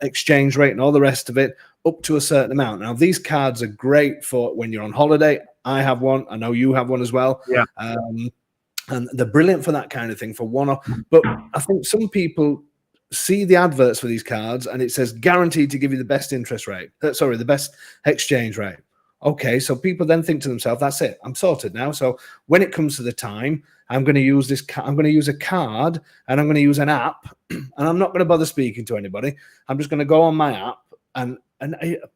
exchange rate and all the rest of it up to a certain amount. Now, these cards are great for when you're on holiday. I have one. I know you have one as well. Yeah. And they're brilliant for that kind of thing, for one-off. But I think some people see the adverts for these cards and it says guaranteed to give you the best interest rate. The best exchange rate. Okay, so people then think to themselves, that's it, I'm sorted now. So when it comes to the time, I'm going to use this. I'm going to use a card and I'm going to use an app, and I'm not going to bother speaking to anybody. I'm just going to go on my app, and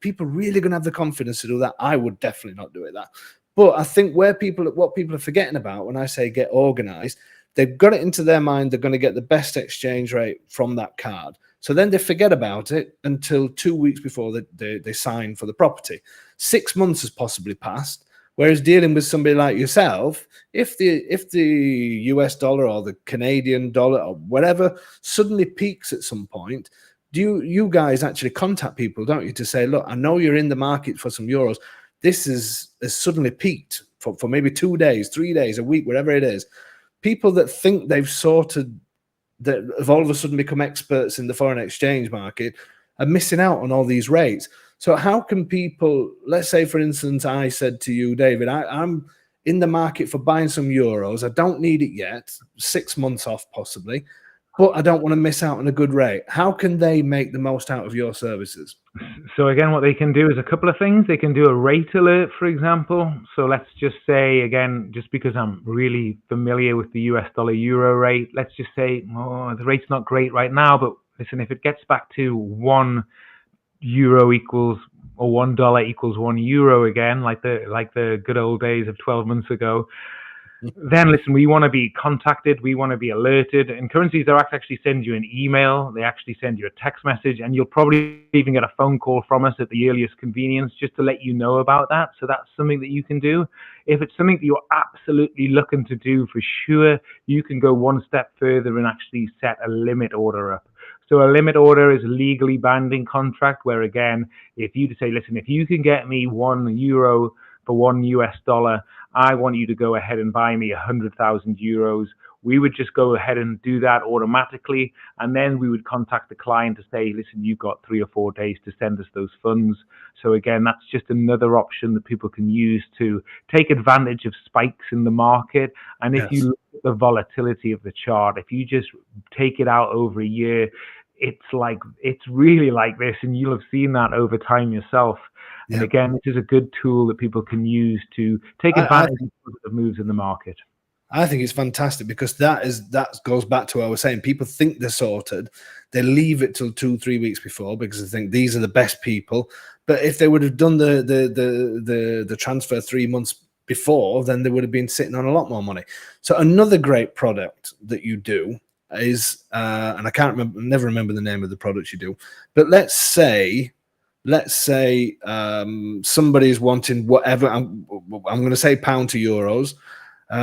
people really going to have the confidence to do that. I would definitely not do it that. But I think what people are forgetting about when I say get organized, they've got it into their mind they're going to get the best exchange rate from that card. So then they forget about it until 2 weeks before they sign for the property. 6 months has possibly passed. Whereas dealing with somebody like yourself, if the US dollar or the Canadian dollar or whatever suddenly peaks at some point, you guys actually contact people, don't you, to say, look, I know you're in the market for some euros. This has suddenly peaked for maybe 2 days, 3 days, a week, whatever it is. People that think they've sorted, that have all of a sudden become experts in the foreign exchange market, are missing out on all these rates. So how can people, let's say, for instance, I said to you, David, I'm in the market for buying some euros. I don't need it yet, 6 months off possibly, but I don't want to miss out on a good rate. How can they make the most out of your services? So again, what they can do is a couple of things. They can do a rate alert, for example. So let's just say, again, just because I'm really familiar with the US dollar euro rate, let's just say, oh, the rate's not great right now, but listen, if it gets back to €1 equals, or $1 equals €1 again, like the good old days of 12 months ago, then listen, we want to be contacted, we want to be alerted, and Currencies Direct actually send you an email, they actually send you a text message, and you'll probably even get a phone call from us at the earliest convenience just to let you know about that. So that's something that you can do. If it's something that you're absolutely looking to do for sure, you can go one step further and actually set a limit order up. So a limit order is a legally binding contract where, again, if you say, listen, if you can get me €1 for $1, I want you to go ahead and buy me 100,000 euros. We would just go ahead and do that automatically. And then we would contact the client to say, listen, you've got 3 or 4 days to send us those funds. So again, that's just another option that people can use to take advantage of spikes in the market. And if you look at the volatility of the chart, if you just take it out over a year, it's really like this. And you'll have seen that over time yourself. And again, this is a good tool that people can use to take advantage of moves in the market. I think it's fantastic because that goes back to what I was saying. People think they're sorted. They leave it till 2-3 weeks before because they think these are the best people. But if they would have done the transfer 3 months before, then they would have been sitting on a lot more money. So another great product that you do is, and I never remember the name of the product you do, but let's say somebody's wanting whatever, I'm going to say pound to euros,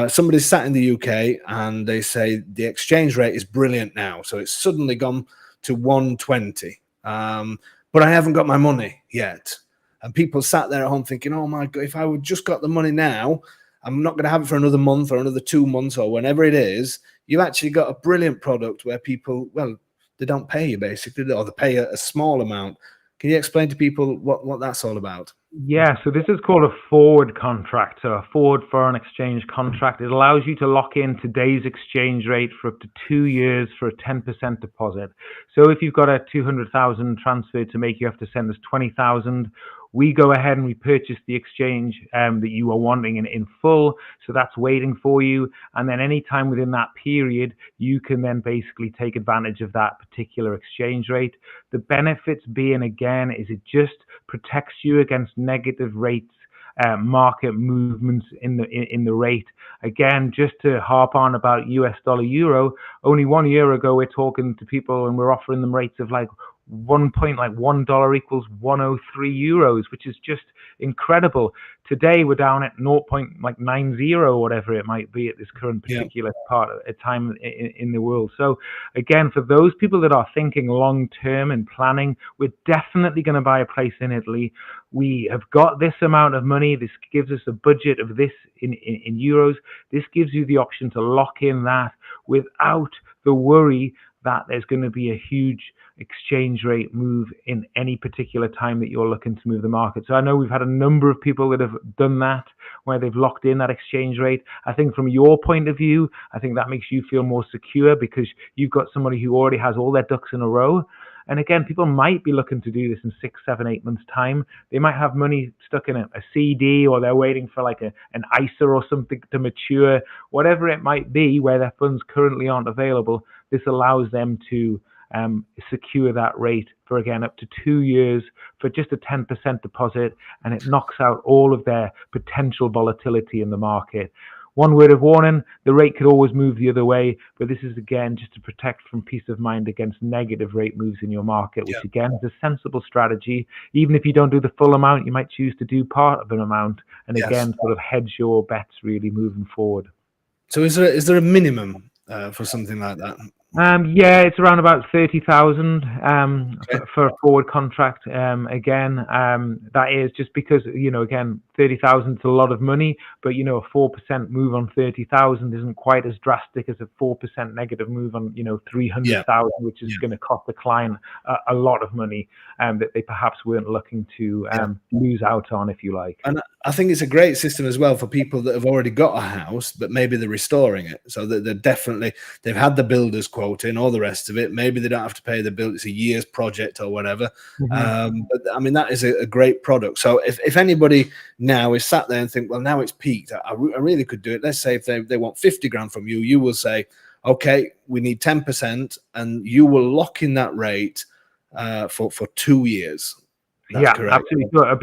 Somebody sat in the UK and they say the exchange rate is brilliant now, so it's suddenly gone to 120, but I haven't got my money yet. And people sat there at home thinking, oh my God, if I would just got the money now, I'm not going to have it for another month or another 2 months or whenever it is. You've actually got a brilliant product where people, well, they don't pay you basically, or they pay a small amount. Can you explain to people what that's all about? Yeah, so this is called a forward contract, so a forward foreign exchange contract. It allows you to lock in today's exchange rate for up to 2 years for a 10% deposit. So if you've got a 200,000 transfer to make, you have to send us 20,000. We go ahead and we purchase the exchange that you are wanting in full. So that's waiting for you. And then anytime within that period, you can then basically take advantage of that particular exchange rate. The benefits being, again, is it just protects you against negative rates, market movements in the rate. Again, just to harp on about US dollar euro, only 1 year ago we're talking to people and we're offering them rates of like $1 equals 103 euros, which is just incredible. Today we're down at 0.90 or whatever it might be at this current particular part of time in the world. So again, for those people that are thinking long term and planning, we're definitely going to buy a place in Italy. We have got this amount of money. This gives us a budget of this in euros. This gives you the option to lock in that without the worry that there's going to be a huge exchange rate move in any particular time that you're looking to move the market. So I know we've had a number of people that have done that, where they've locked in that exchange rate. I think from your point of view, I think that makes you feel more secure because you've got somebody who already has all their ducks in a row. And again, people might be looking to do this in 6, 7, 8 months time. They might have money stuck in a CD, or they're waiting for like an ISA or something to mature, whatever it might be, where their funds currently aren't available. This allows them to secure that rate for, again, up to 2 years for just a 10% deposit, and it knocks out all of their potential volatility in the market. One word of warning, the rate could always move the other way, but this is, again, just to protect from peace of mind against negative rate moves in your market, which, again, is a sensible strategy. Even if you don't do the full amount, you might choose to do part of an amount, and again, sort of hedge your bets really moving forward. So is there a minimum for something like that? Yeah, it's around about 30,000 for a forward contract. Again, that is just because, again, 30,000 is a lot of money, but a 4% move on 30,000 isn't quite as drastic as a 4% negative move on 300,000, which is going to cost the client a lot of money that they perhaps weren't looking to lose out on, if you like. And I think it's a great system as well for people that have already got a house, but maybe they're restoring it, so that they've had the builder's quote in, all the rest of it. Maybe they don't have to pay the bill; it's a year's project or whatever. But I mean, that is a great product. So if anybody now is sat there and think, well, now it's peaked, I really could do it. Let's say if they want 50 grand from you, you will say, okay, we need 10%, and you will lock in that rate for 2 years. That's correct. Absolutely. So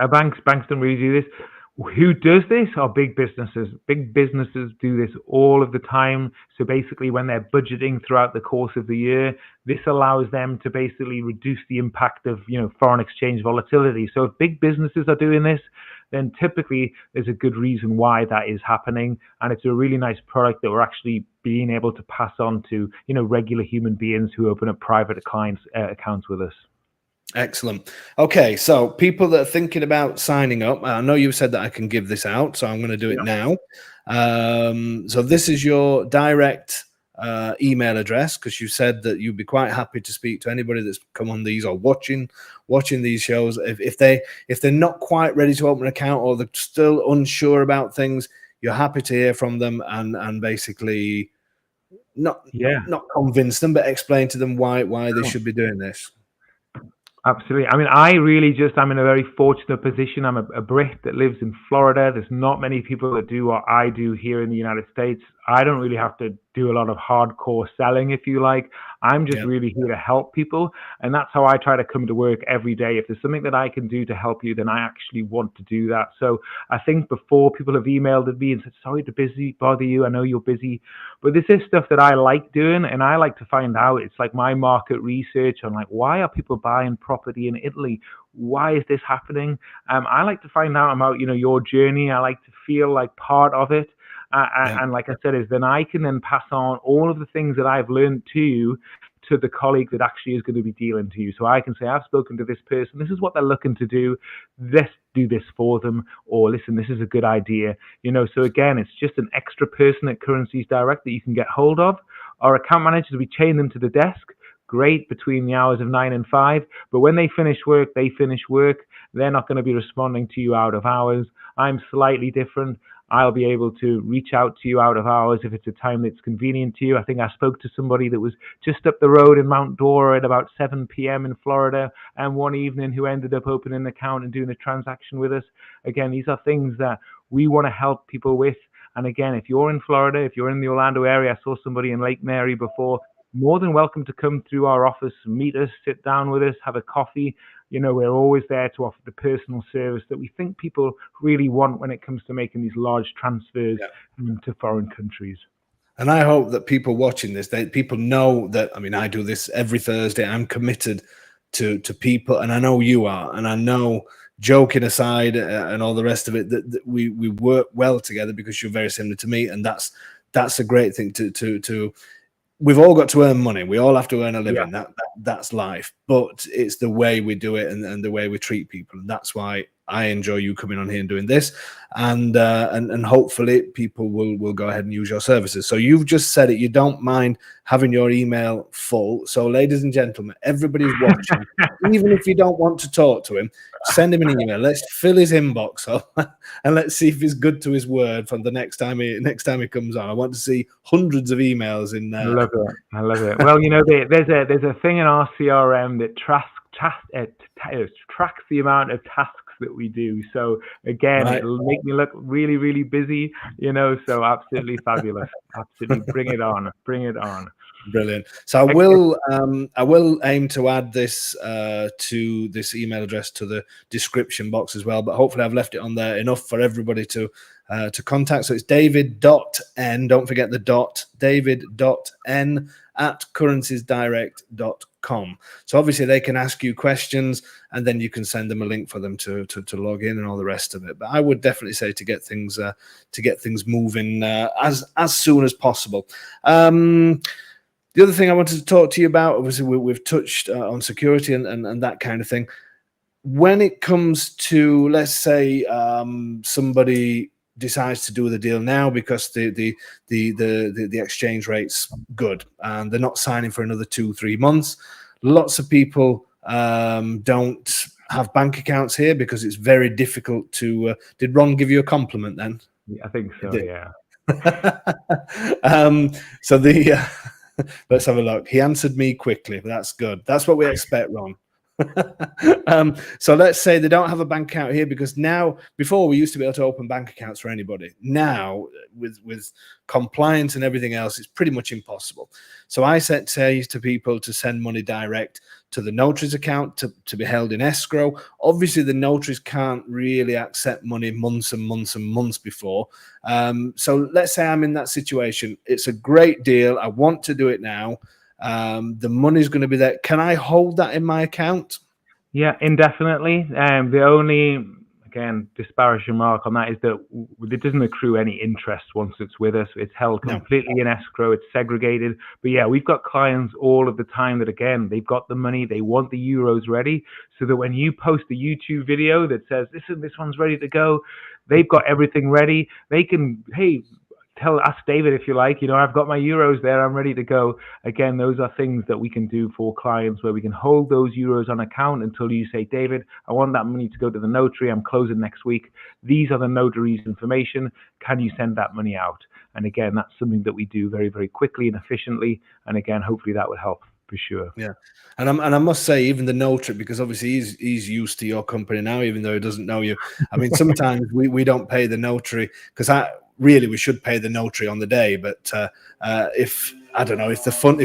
banks don't really do this. Who does this are big businesses. Big businesses do this all of the time. So basically, when they're budgeting throughout the course of the year, this allows them to basically reduce the impact of foreign exchange volatility. So if big businesses are doing this, then typically there's a good reason why that is happening, and it's a really nice product that we're actually being able to pass on to regular human beings who open up private accounts with us. Excellent. Okay, so people that are thinking about signing up, I know you said that I can give this out, so I'm going to do it now. So this is your direct email address, because you said that you'd be quite happy to speak to anybody that's come on these or watching these shows. If they're not quite ready to open an account, or they're still unsure about things, you're happy to hear from them and basically not convince them, but explain to them why they should be doing this. Absolutely. I mean, I'm in a very fortunate position. I'm a Brit that lives in Florida. There's not many people that do what I do here in the United States. I don't really have to do a lot of hardcore selling, if you like. I'm just really here to help people. And that's how I try to come to work every day. If there's something that I can do to help you, then I actually want to do that. So I think before, people have emailed me and said, sorry to bother you. I know you're busy. But this is stuff that I like doing, and I like to find out. It's like my market research on why are people buying property in Italy? Why is this happening? I like to find out about, your journey. I like to feel like part of it. And like I said, is then I can then pass on all of the things that I've learned to you to the colleague that actually is going to be dealing to you. So I can say, I've spoken to this person. This is what they're looking to do. Let's do this for them. Or listen, this is a good idea. So again, it's just an extra person at Currencies Direct that you can get hold of. Our account managers, we chain them to the desk. Great between the hours of 9 and 5. But when they finish work, they finish work. They're not going to be responding to you out of hours. I'm slightly different. I'll be able to reach out to you out of hours if it's a time that's convenient to you. I think I spoke to somebody that was just up the road in Mount Dora at about 7 p.m. in Florida, and one evening who ended up opening an account and doing a transaction with us. Again, these are things that we want to help people with. And again, if you're in Florida, if you're in the Orlando area, I saw somebody in Lake Mary before, more than welcome to come through our office, meet us, sit down with us, have a coffee. We're always there to offer the personal service that we think people really want when it comes to making these large transfers to foreign countries. And I hope that people watching this, people know that, I do this every Thursday. I'm committed to people, and I know you are, and I know, joking aside and all the rest of it, that we work well together because you're very similar to me, and that's a great thing to we've all got to earn money. We all have to earn a living. That's life. But it's the way we do it and the way we treat people. And that's why I enjoy you coming on here and doing this. And hopefully people will go ahead and use your services. So you've just said it. You don't mind having your email full. So ladies and gentlemen, everybody's watching, even if you don't want to talk to him, send him an email. Let's fill his inbox up and let's see if he's good to his word from the next time he comes on. I want to see hundreds of emails in there. I love it. Well, there's a thing in our CRM that tracks the amount of tasks that we do. So again, it'll make me look really, really busy, so absolutely fabulous. Absolutely. Bring it on. Brilliant. So I will aim to add this to this email address to the description box as well, but hopefully I've left it on there enough for everybody to contact. So it's david.n, don't forget the dot, david.n @currenciesdirect.com. So obviously they can ask you questions, and then you can send them a link for them to log in and all the rest of it. But I would definitely say to get things moving as soon as possible. The other thing I wanted to talk to you about, obviously we've touched on security and that kind of thing. When it comes to, let's say, somebody decides to do the deal now because the exchange rate's good and they're not signing for another 2-3 months. Lots of people don't have bank accounts here because it's very difficult to. Did Ron give you a compliment then? I think so. Yeah. So let's have a look. He answered me quickly. That's good. That's what we expect, Ron. So let's say they don't have a bank account here because now, before we used to be able to open bank accounts for anybody. Now, with compliance and everything else, it's pretty much impossible. So I say to people to send money direct to the notary's account to be held in escrow. Obviously, the notaries can't really accept money months and months and months before. So let's say I'm in that situation. It's a great deal. I want to do it now. The money's going to be there. Can I hold that in my account? Yeah, indefinitely. The only, again, disparaging remark on that is that it doesn't accrue any interest once it's with us. It's held completely in escrow. It's segregated. But yeah, we've got clients all of the time that, again, they've got the money. They want the euros ready so that when you post a YouTube video that says, listen, this one's ready to go, they've got everything ready. They can, hey, ask David if you like, I've got my euros there, I'm ready to go. Again, those are things that we can do for clients where we can hold those euros on account until you say, David, I want that money to go to the notary. I'm closing next week. These are the notary's information. Can you send that money out? And again, that's something that we do very, very quickly and efficiently. And again, hopefully that would help for sure. Yeah. And I must say, even the notary, because obviously he's used to your company now, even though he doesn't know you. I mean, sometimes we don't pay the notary because really we should pay the notary on the day, but if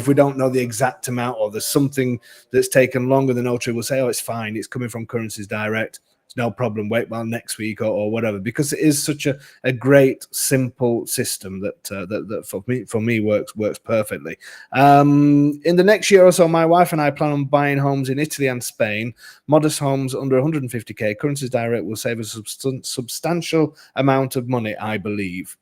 we don't know the exact amount or there's something that's taken longer, the notary will say, oh, it's fine, it's coming from Currencies Direct, it's no problem, wait well next week or whatever, because it is such a great simple system that for me works perfectly. In the next year or so, my wife and I plan on buying homes in Italy and Spain, modest homes under 150k. Currencies Direct will save a substantial amount of money, I believe.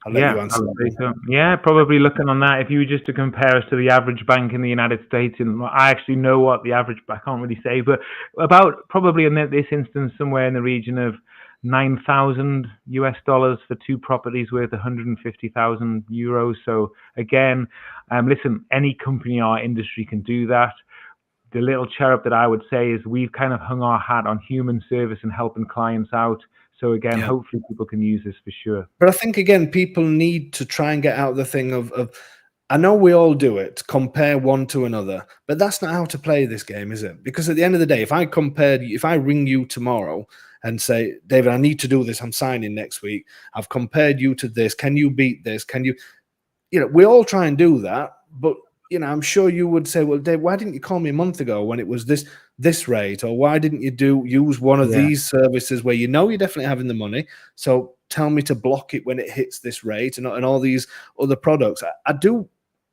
I'll let you answer I would that say one. so. Yeah, probably looking on that. If you were just to compare us to the average bank in the United States, and I actually know what the average, I can't really say, but about probably in this instance, somewhere in the region of 9,000 US dollars for two properties worth 150,000 euros. So again, listen, any company in our industry can do that. The little cherub that I would say is we've kind of hung our hat on human service and helping clients out. So again, Yeah. hopefully people can use this for sure. But I think again, people need to try and get out the thing of I know we all do it, compare one to another, but that's not how to play this game, is it? Because at the end of the day, if I ring you tomorrow and say, David, I need to do this, I'm signing next week. I've compared you to this. Can you beat this? Can you, we all try and do that, but I'm sure you would say, well, Dave, why didn't you call me a month ago when it was this rate? Or why didn't you use one of Yeah. these services where you're definitely having the money? So tell me to block it when it hits this rate and all these other products.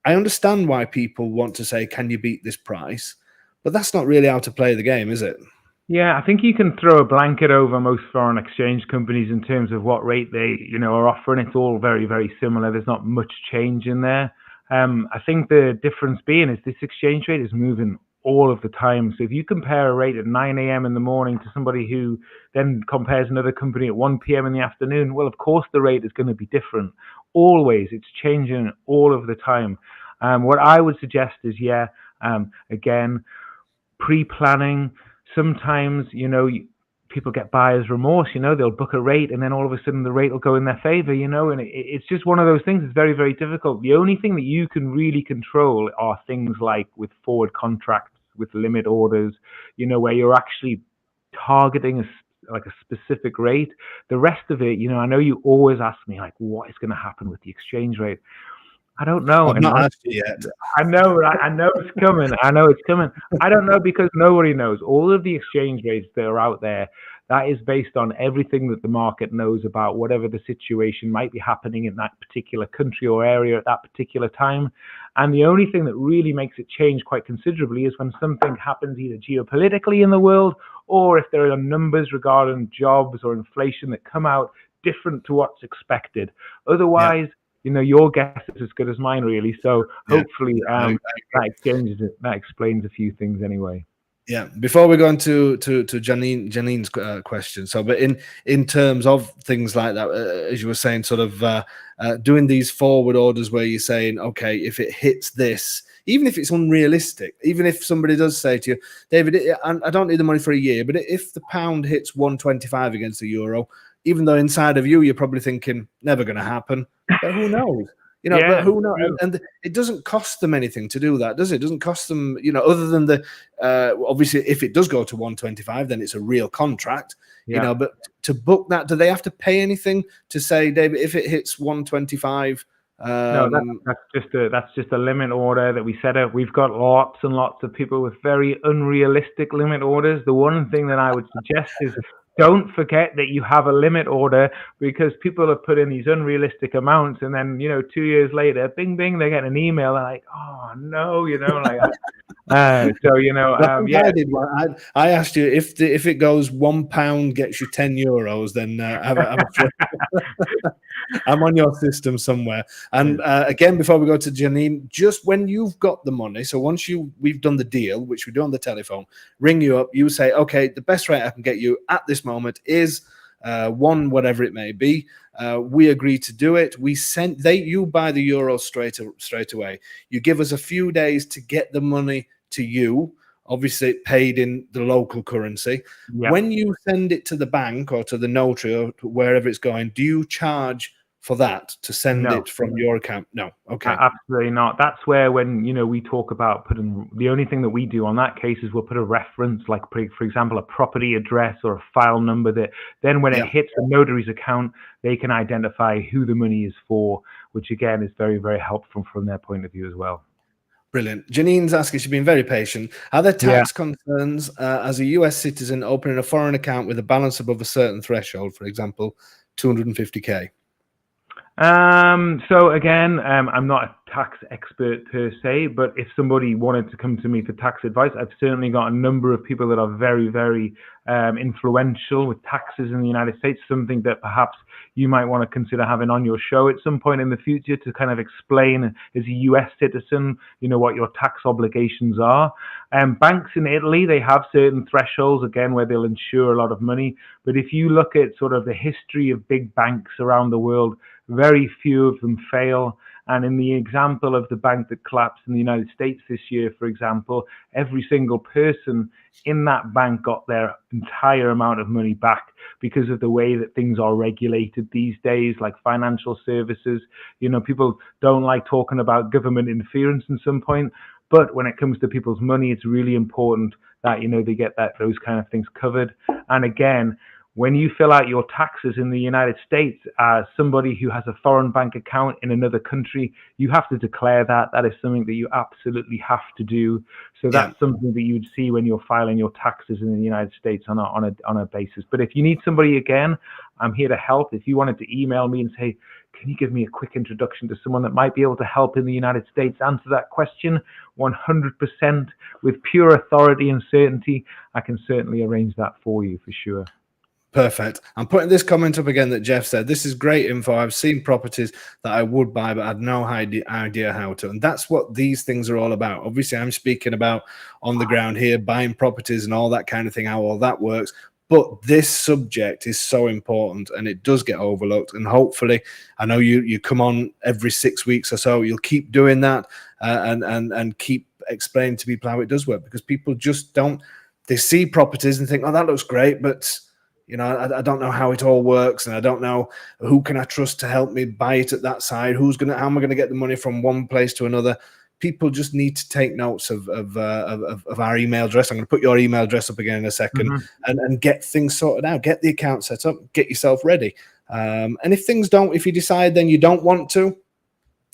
I understand why people want to say, can you beat this price? But that's not really how to play the game, is it? Yeah, I think you can throw a blanket over most foreign exchange companies in terms of what rate they, are offering. It's all very, very similar. There's not much change in there. I think the difference being is this exchange rate is moving all of the time. So if you compare a rate at 9 a.m. in the morning to somebody who then compares another company at 1 p.m. in the afternoon, well, of course the rate is going to be different. Always, it's changing all of the time. What I would suggest is, again, pre-planning. Sometimes, people get buyer's remorse, they'll book a rate and then all of a sudden the rate will go in their favor, and it's just one of those things. It's very, very difficult. The only thing that you can really control are things like with forward contracts, with limit orders, where you're actually targeting a specific rate. The rest of it, I know you always ask me like, what is going to happen with the exchange rate? I don't know. I've And not asked honestly, you yet. I know, right? I know it's coming. I know it's coming. I don't know because nobody knows. All of the exchange rates that are out there, that is based on everything that the market knows about whatever the situation might be happening in that particular country or area at that particular time. And the only thing that really makes it change quite considerably is when something happens either geopolitically in the world or if there are numbers regarding jobs or inflation that come out different to what's expected. Otherwise, your guess is as good as mine, really. So hopefully that explains a few things anyway. Yeah. Before we go on to Janine's question, so but in terms of things like that, as you were saying, sort of doing these forward orders where you're saying, okay, if it hits this, even if it's unrealistic, even if somebody does say to you, David, I don't need the money for a year, but if the pound hits 125 against the euro, even though inside of you, you're probably thinking, never going to happen. But who knows? But who knows? And it doesn't cost them anything to do that, does it? It doesn't cost them, other than the obviously, if it does go to 125, then it's a real contract, But to book that, do they have to pay anything to say, David, if it hits 125? No, that's just a limit order that we set up. We've got lots and lots of people with very unrealistic limit orders. The one thing that I would suggest is don't forget that you have a limit order, because people have put in these unrealistic amounts and then 2 years later, bing bing, they get an email like, oh no, I did one. I asked you if it goes £1 gets you €10, then I'm on your system somewhere. And again, before we go to Janine, just when you've got the money, so once we've done the deal, which we do on the telephone, ring you up, you say, okay, the best rate I can get you at this moment is one, whatever it may be. We agree to do it. You buy the euro straight away. You give us a few days to get the money to you, obviously paid in the local currency. Yep. When you send it to the bank or to the notary or to wherever it's going, do you charge for that to send it from your account? No. Okay. Absolutely not. That's where when, we talk about the only thing that we do on that case is we'll put a reference, like for example, a property address or a file number that then when it hits the notary's account, they can identify who the money is for, which again is very, very helpful from their point of view as well. Brilliant. Janine's asking, she's been very patient. Are there tax concerns as a US citizen opening a foreign account with a balance above a certain threshold, for example, 250K? So again, I'm not a tax expert per se, but if somebody wanted to come to me for tax advice, I've certainly got a number of people that are very, very influential with taxes in the United States, something that perhaps you might want to consider having on your show at some point in the future to kind of explain, as a US citizen, what your tax obligations are. Banks in Italy, they have certain thresholds, again, where they'll insure a lot of money. But if you look at sort of the history of big banks around the world, very few of them fail. And in the example of the bank that collapsed in the United States this year, for example, every single person in that bank got their entire amount of money back because of the way that things are regulated these days, like financial services. People don't like talking about government interference at some point, but when it comes to people's money, it's really important that, they get those kind of things covered. And again, when you fill out your taxes in the United States as somebody who has a foreign bank account in another country, you have to declare that. That is something that you absolutely have to do. So that's something that you would see when you're filing your taxes in the United States on a basis. But if you need somebody, again, I'm here to help. If you wanted to email me and say, can you give me a quick introduction to someone that might be able to help in the United States answer that question 100% with pure authority and certainty, I can certainly arrange that for you for sure. Perfect. I'm putting this comment up again that Jeff said, this is great info. I've seen properties that I would buy, but I had no idea how to. And that's what these things are all about. Obviously, I'm speaking about on the ground here, buying properties and all that kind of thing, how all that works. But this subject is so important and it does get overlooked. And hopefully, I know you come on every 6 weeks or so, you'll keep doing that and keep explaining to people how it does work, because people just don't, they see properties and think, oh, that looks great, but I don't know how it all works, and I don't know who can I trust to help me buy it at that side. How am I going to get the money from one place to another? People just need to take notes of our email address. I'm going to put your email address up again in a second, and get things sorted out. Get the account set up. Get yourself ready. And if you decide then you don't want to,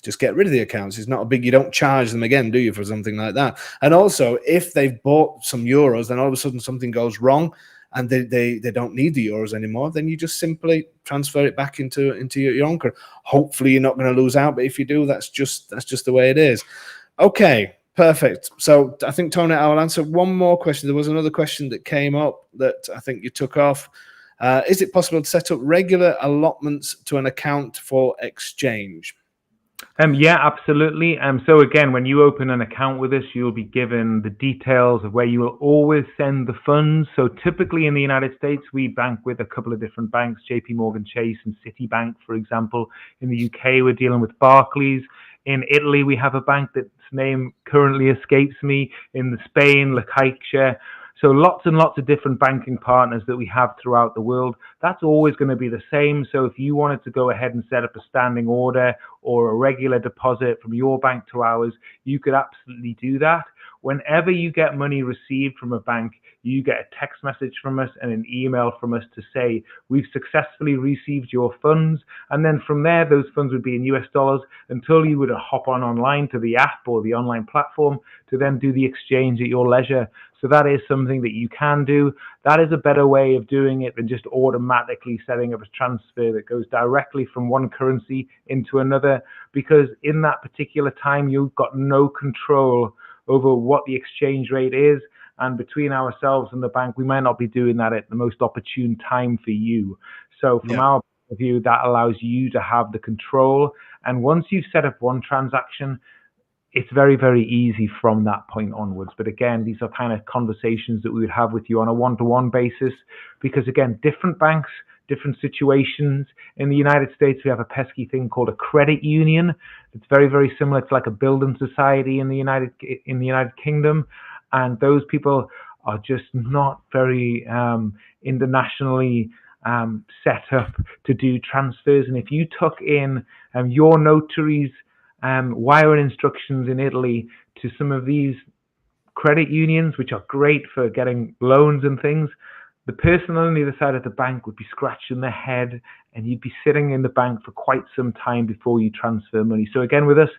just get rid of the accounts. It's not a big, you don't charge them again, do you, for something like that? And also, if they've bought some euros, then all of a sudden something goes wrong and they don't need the euros anymore, then you just simply transfer it back into your own currency. Hopefully you're not going to lose out, but if you do, that's just the way it is. Okay, perfect. So I think, Tony, I will answer one more question. There was another question that came up that I think you took off. Is it possible to set up regular allotments to an account for exchange? Yeah, absolutely. So again, when you open an account with us, you'll be given the details of where you will always send the funds. So typically in the United States, we bank with a couple of different banks, JP Morgan Chase and Citibank, for example. In the UK, we're dealing with Barclays. In Italy, we have a bank that's name currently escapes me. In Spain, La Caixa. So lots and lots of different banking partners that we have throughout the world. That's always going to be the same. So if you wanted to go ahead and set up a standing order or a regular deposit from your bank to ours, you could absolutely do that. Whenever you get money received from a bank, you get a text message from us and an email from us to say, we've successfully received your funds. And then from there, those funds would be in US dollars until you would hop online to the app or the online platform to then do the exchange at your leisure. So that is something that you can do. That is a better way of doing it than just automatically setting up a transfer that goes directly from one currency into another, because in that particular time, you've got no control over what the exchange rate is. And between ourselves and the bank, we might not be doing that at the most opportune time for you. So from our point of view, that allows you to have the control. And once you've set up one transaction, it's very, very easy from that point onwards. But again, these are kind of conversations that we would have with you on a one-to-one basis, because again, different banks, different situations. In the United States, we have a pesky thing called a credit union. It's very, very similar to like a building society in the United Kingdom. And those people are just not very internationally set up to do transfers. And if you took in your notary's wiring instructions in Italy to some of these credit unions, which are great for getting loans and things, the person on the other side of the bank would be scratching their head, and you'd be sitting in the bank for quite some time before you transfer money. So again, with us,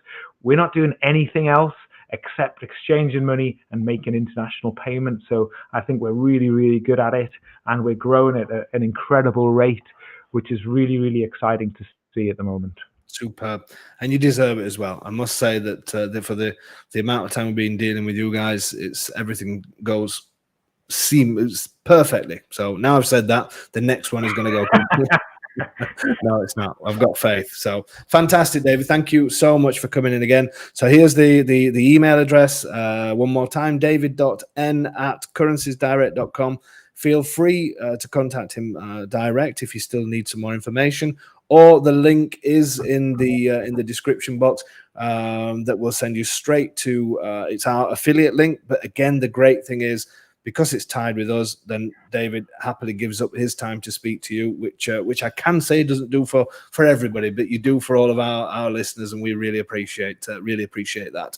we're not doing anything else except exchanging money and making international payments. So I think we're really, really good at it, and we're growing at an incredible rate, which is really, really exciting to see at the moment. Superb. And you deserve it as well. I must say that for the amount of time we've been dealing with you guys, everything goes seamless perfectly. So now I've said that, the next one is going to go completely. No, it's not. I've got faith. So fantastic, David. Thank you so much for coming in again. So here's the email address one more time: david.n@currenciesdirect.com. Feel free to contact him direct if you still need some more information, or the link is in the description box that will send you straight to it's our affiliate link. But again, the great thing is, because it's tied with us, then David happily gives up his time to speak to you, which I can say doesn't do for everybody, but you do for all of our listeners, and we really appreciate that.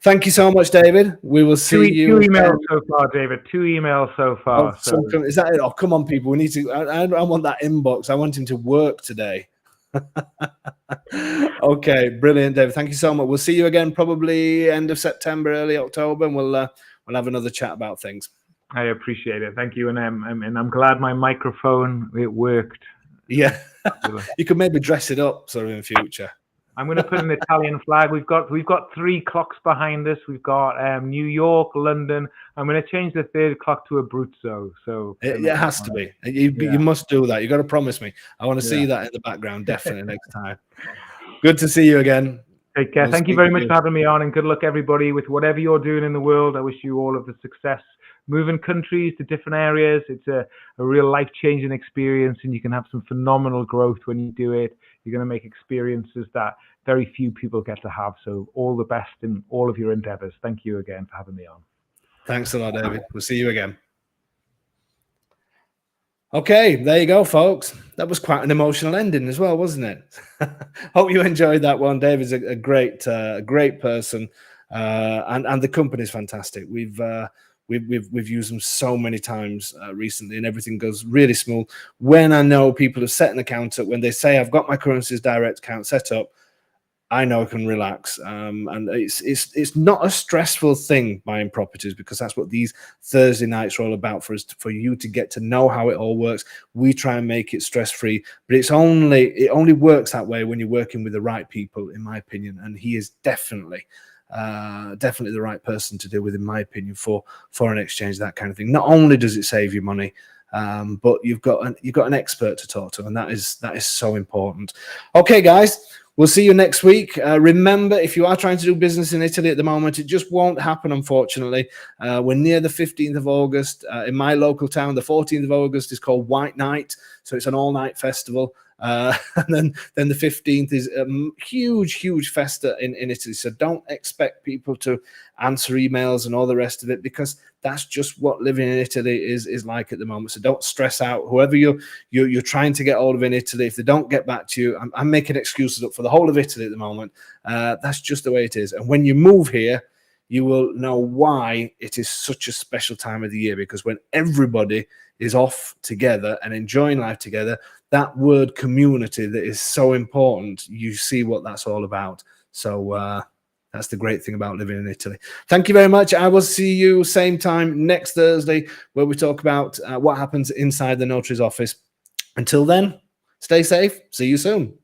Thank you so much, David. We will see you. 2 emails so far, David. 2 emails so far. Oh, is that it? Oh, come on, people. We need to. I want that inbox. I want him to work today. Okay, brilliant, David. Thank you so much. We'll see you again probably end of September, early October, and we'll have another chat about things. I appreciate it. Thank you, and I'm glad my microphone worked. Yeah, you could maybe dress it up sort of in future. I'm going to put an Italian flag. We've got 3 clocks behind us. We've got New York, London. I'm going to change the 3rd clock to Abruzzo. So it has to be. You must do that. You got to promise me. I want to see that in the background definitely next time. Good to see you again. Take care. Thank you very much for having me on, and good luck, everybody, with whatever you're doing in the world. I wish you all of the success. Moving countries to different areas, it's a real life-changing experience, and you can have some phenomenal growth when you do it. You're going to make experiences that very few people get to have. So all the best in all of your endeavors. Thank you again for having me on. Thanks a lot, David. We'll see you again. Okay, there you go, folks. That was quite an emotional ending as well, wasn't it? Hope you enjoyed that one. David's a great person, and the company's fantastic. We've used them so many times recently, and everything goes really smooth. When I know people have set an account up, when they say I've got my Currencies Direct account set up, I know I can relax, and it's not a stressful thing buying properties, because that's what these Thursday nights are all about for us, for you to get to know how it all works. We try and make it stress-free, but it only works that way when you're working with the right people, in my opinion. And he is definitely the right person to deal with, in my opinion, for foreign exchange, that kind of thing. Not only does it save you money, but you've got an expert to talk to, and that is so important. Okay, guys. We'll see you next week. Remember, if you are trying to do business in Italy at the moment, it just won't happen, unfortunately. We're near the 15th of August. In my local town, the 14th of August is called White Night. So it's an all-night festival. And then the 15th is a huge festa in Italy. So don't expect people to answer emails and all the rest of it, because that's just what living in Italy is like at the moment. So don't stress out. Whoever you're trying to get hold of in Italy, if they don't get back to you, I'm making excuses up for the whole of Italy at the moment. That's just the way it is. And when you move here, you will know why it is such a special time of the year, because when everybody is off together and enjoying life together, that word community that is so important, you see what that's all about. So that's the great thing about living in Italy. Thank you very much. I will see you same time next Thursday, where we talk about what happens inside the notary's office. Until then, stay safe. See you soon.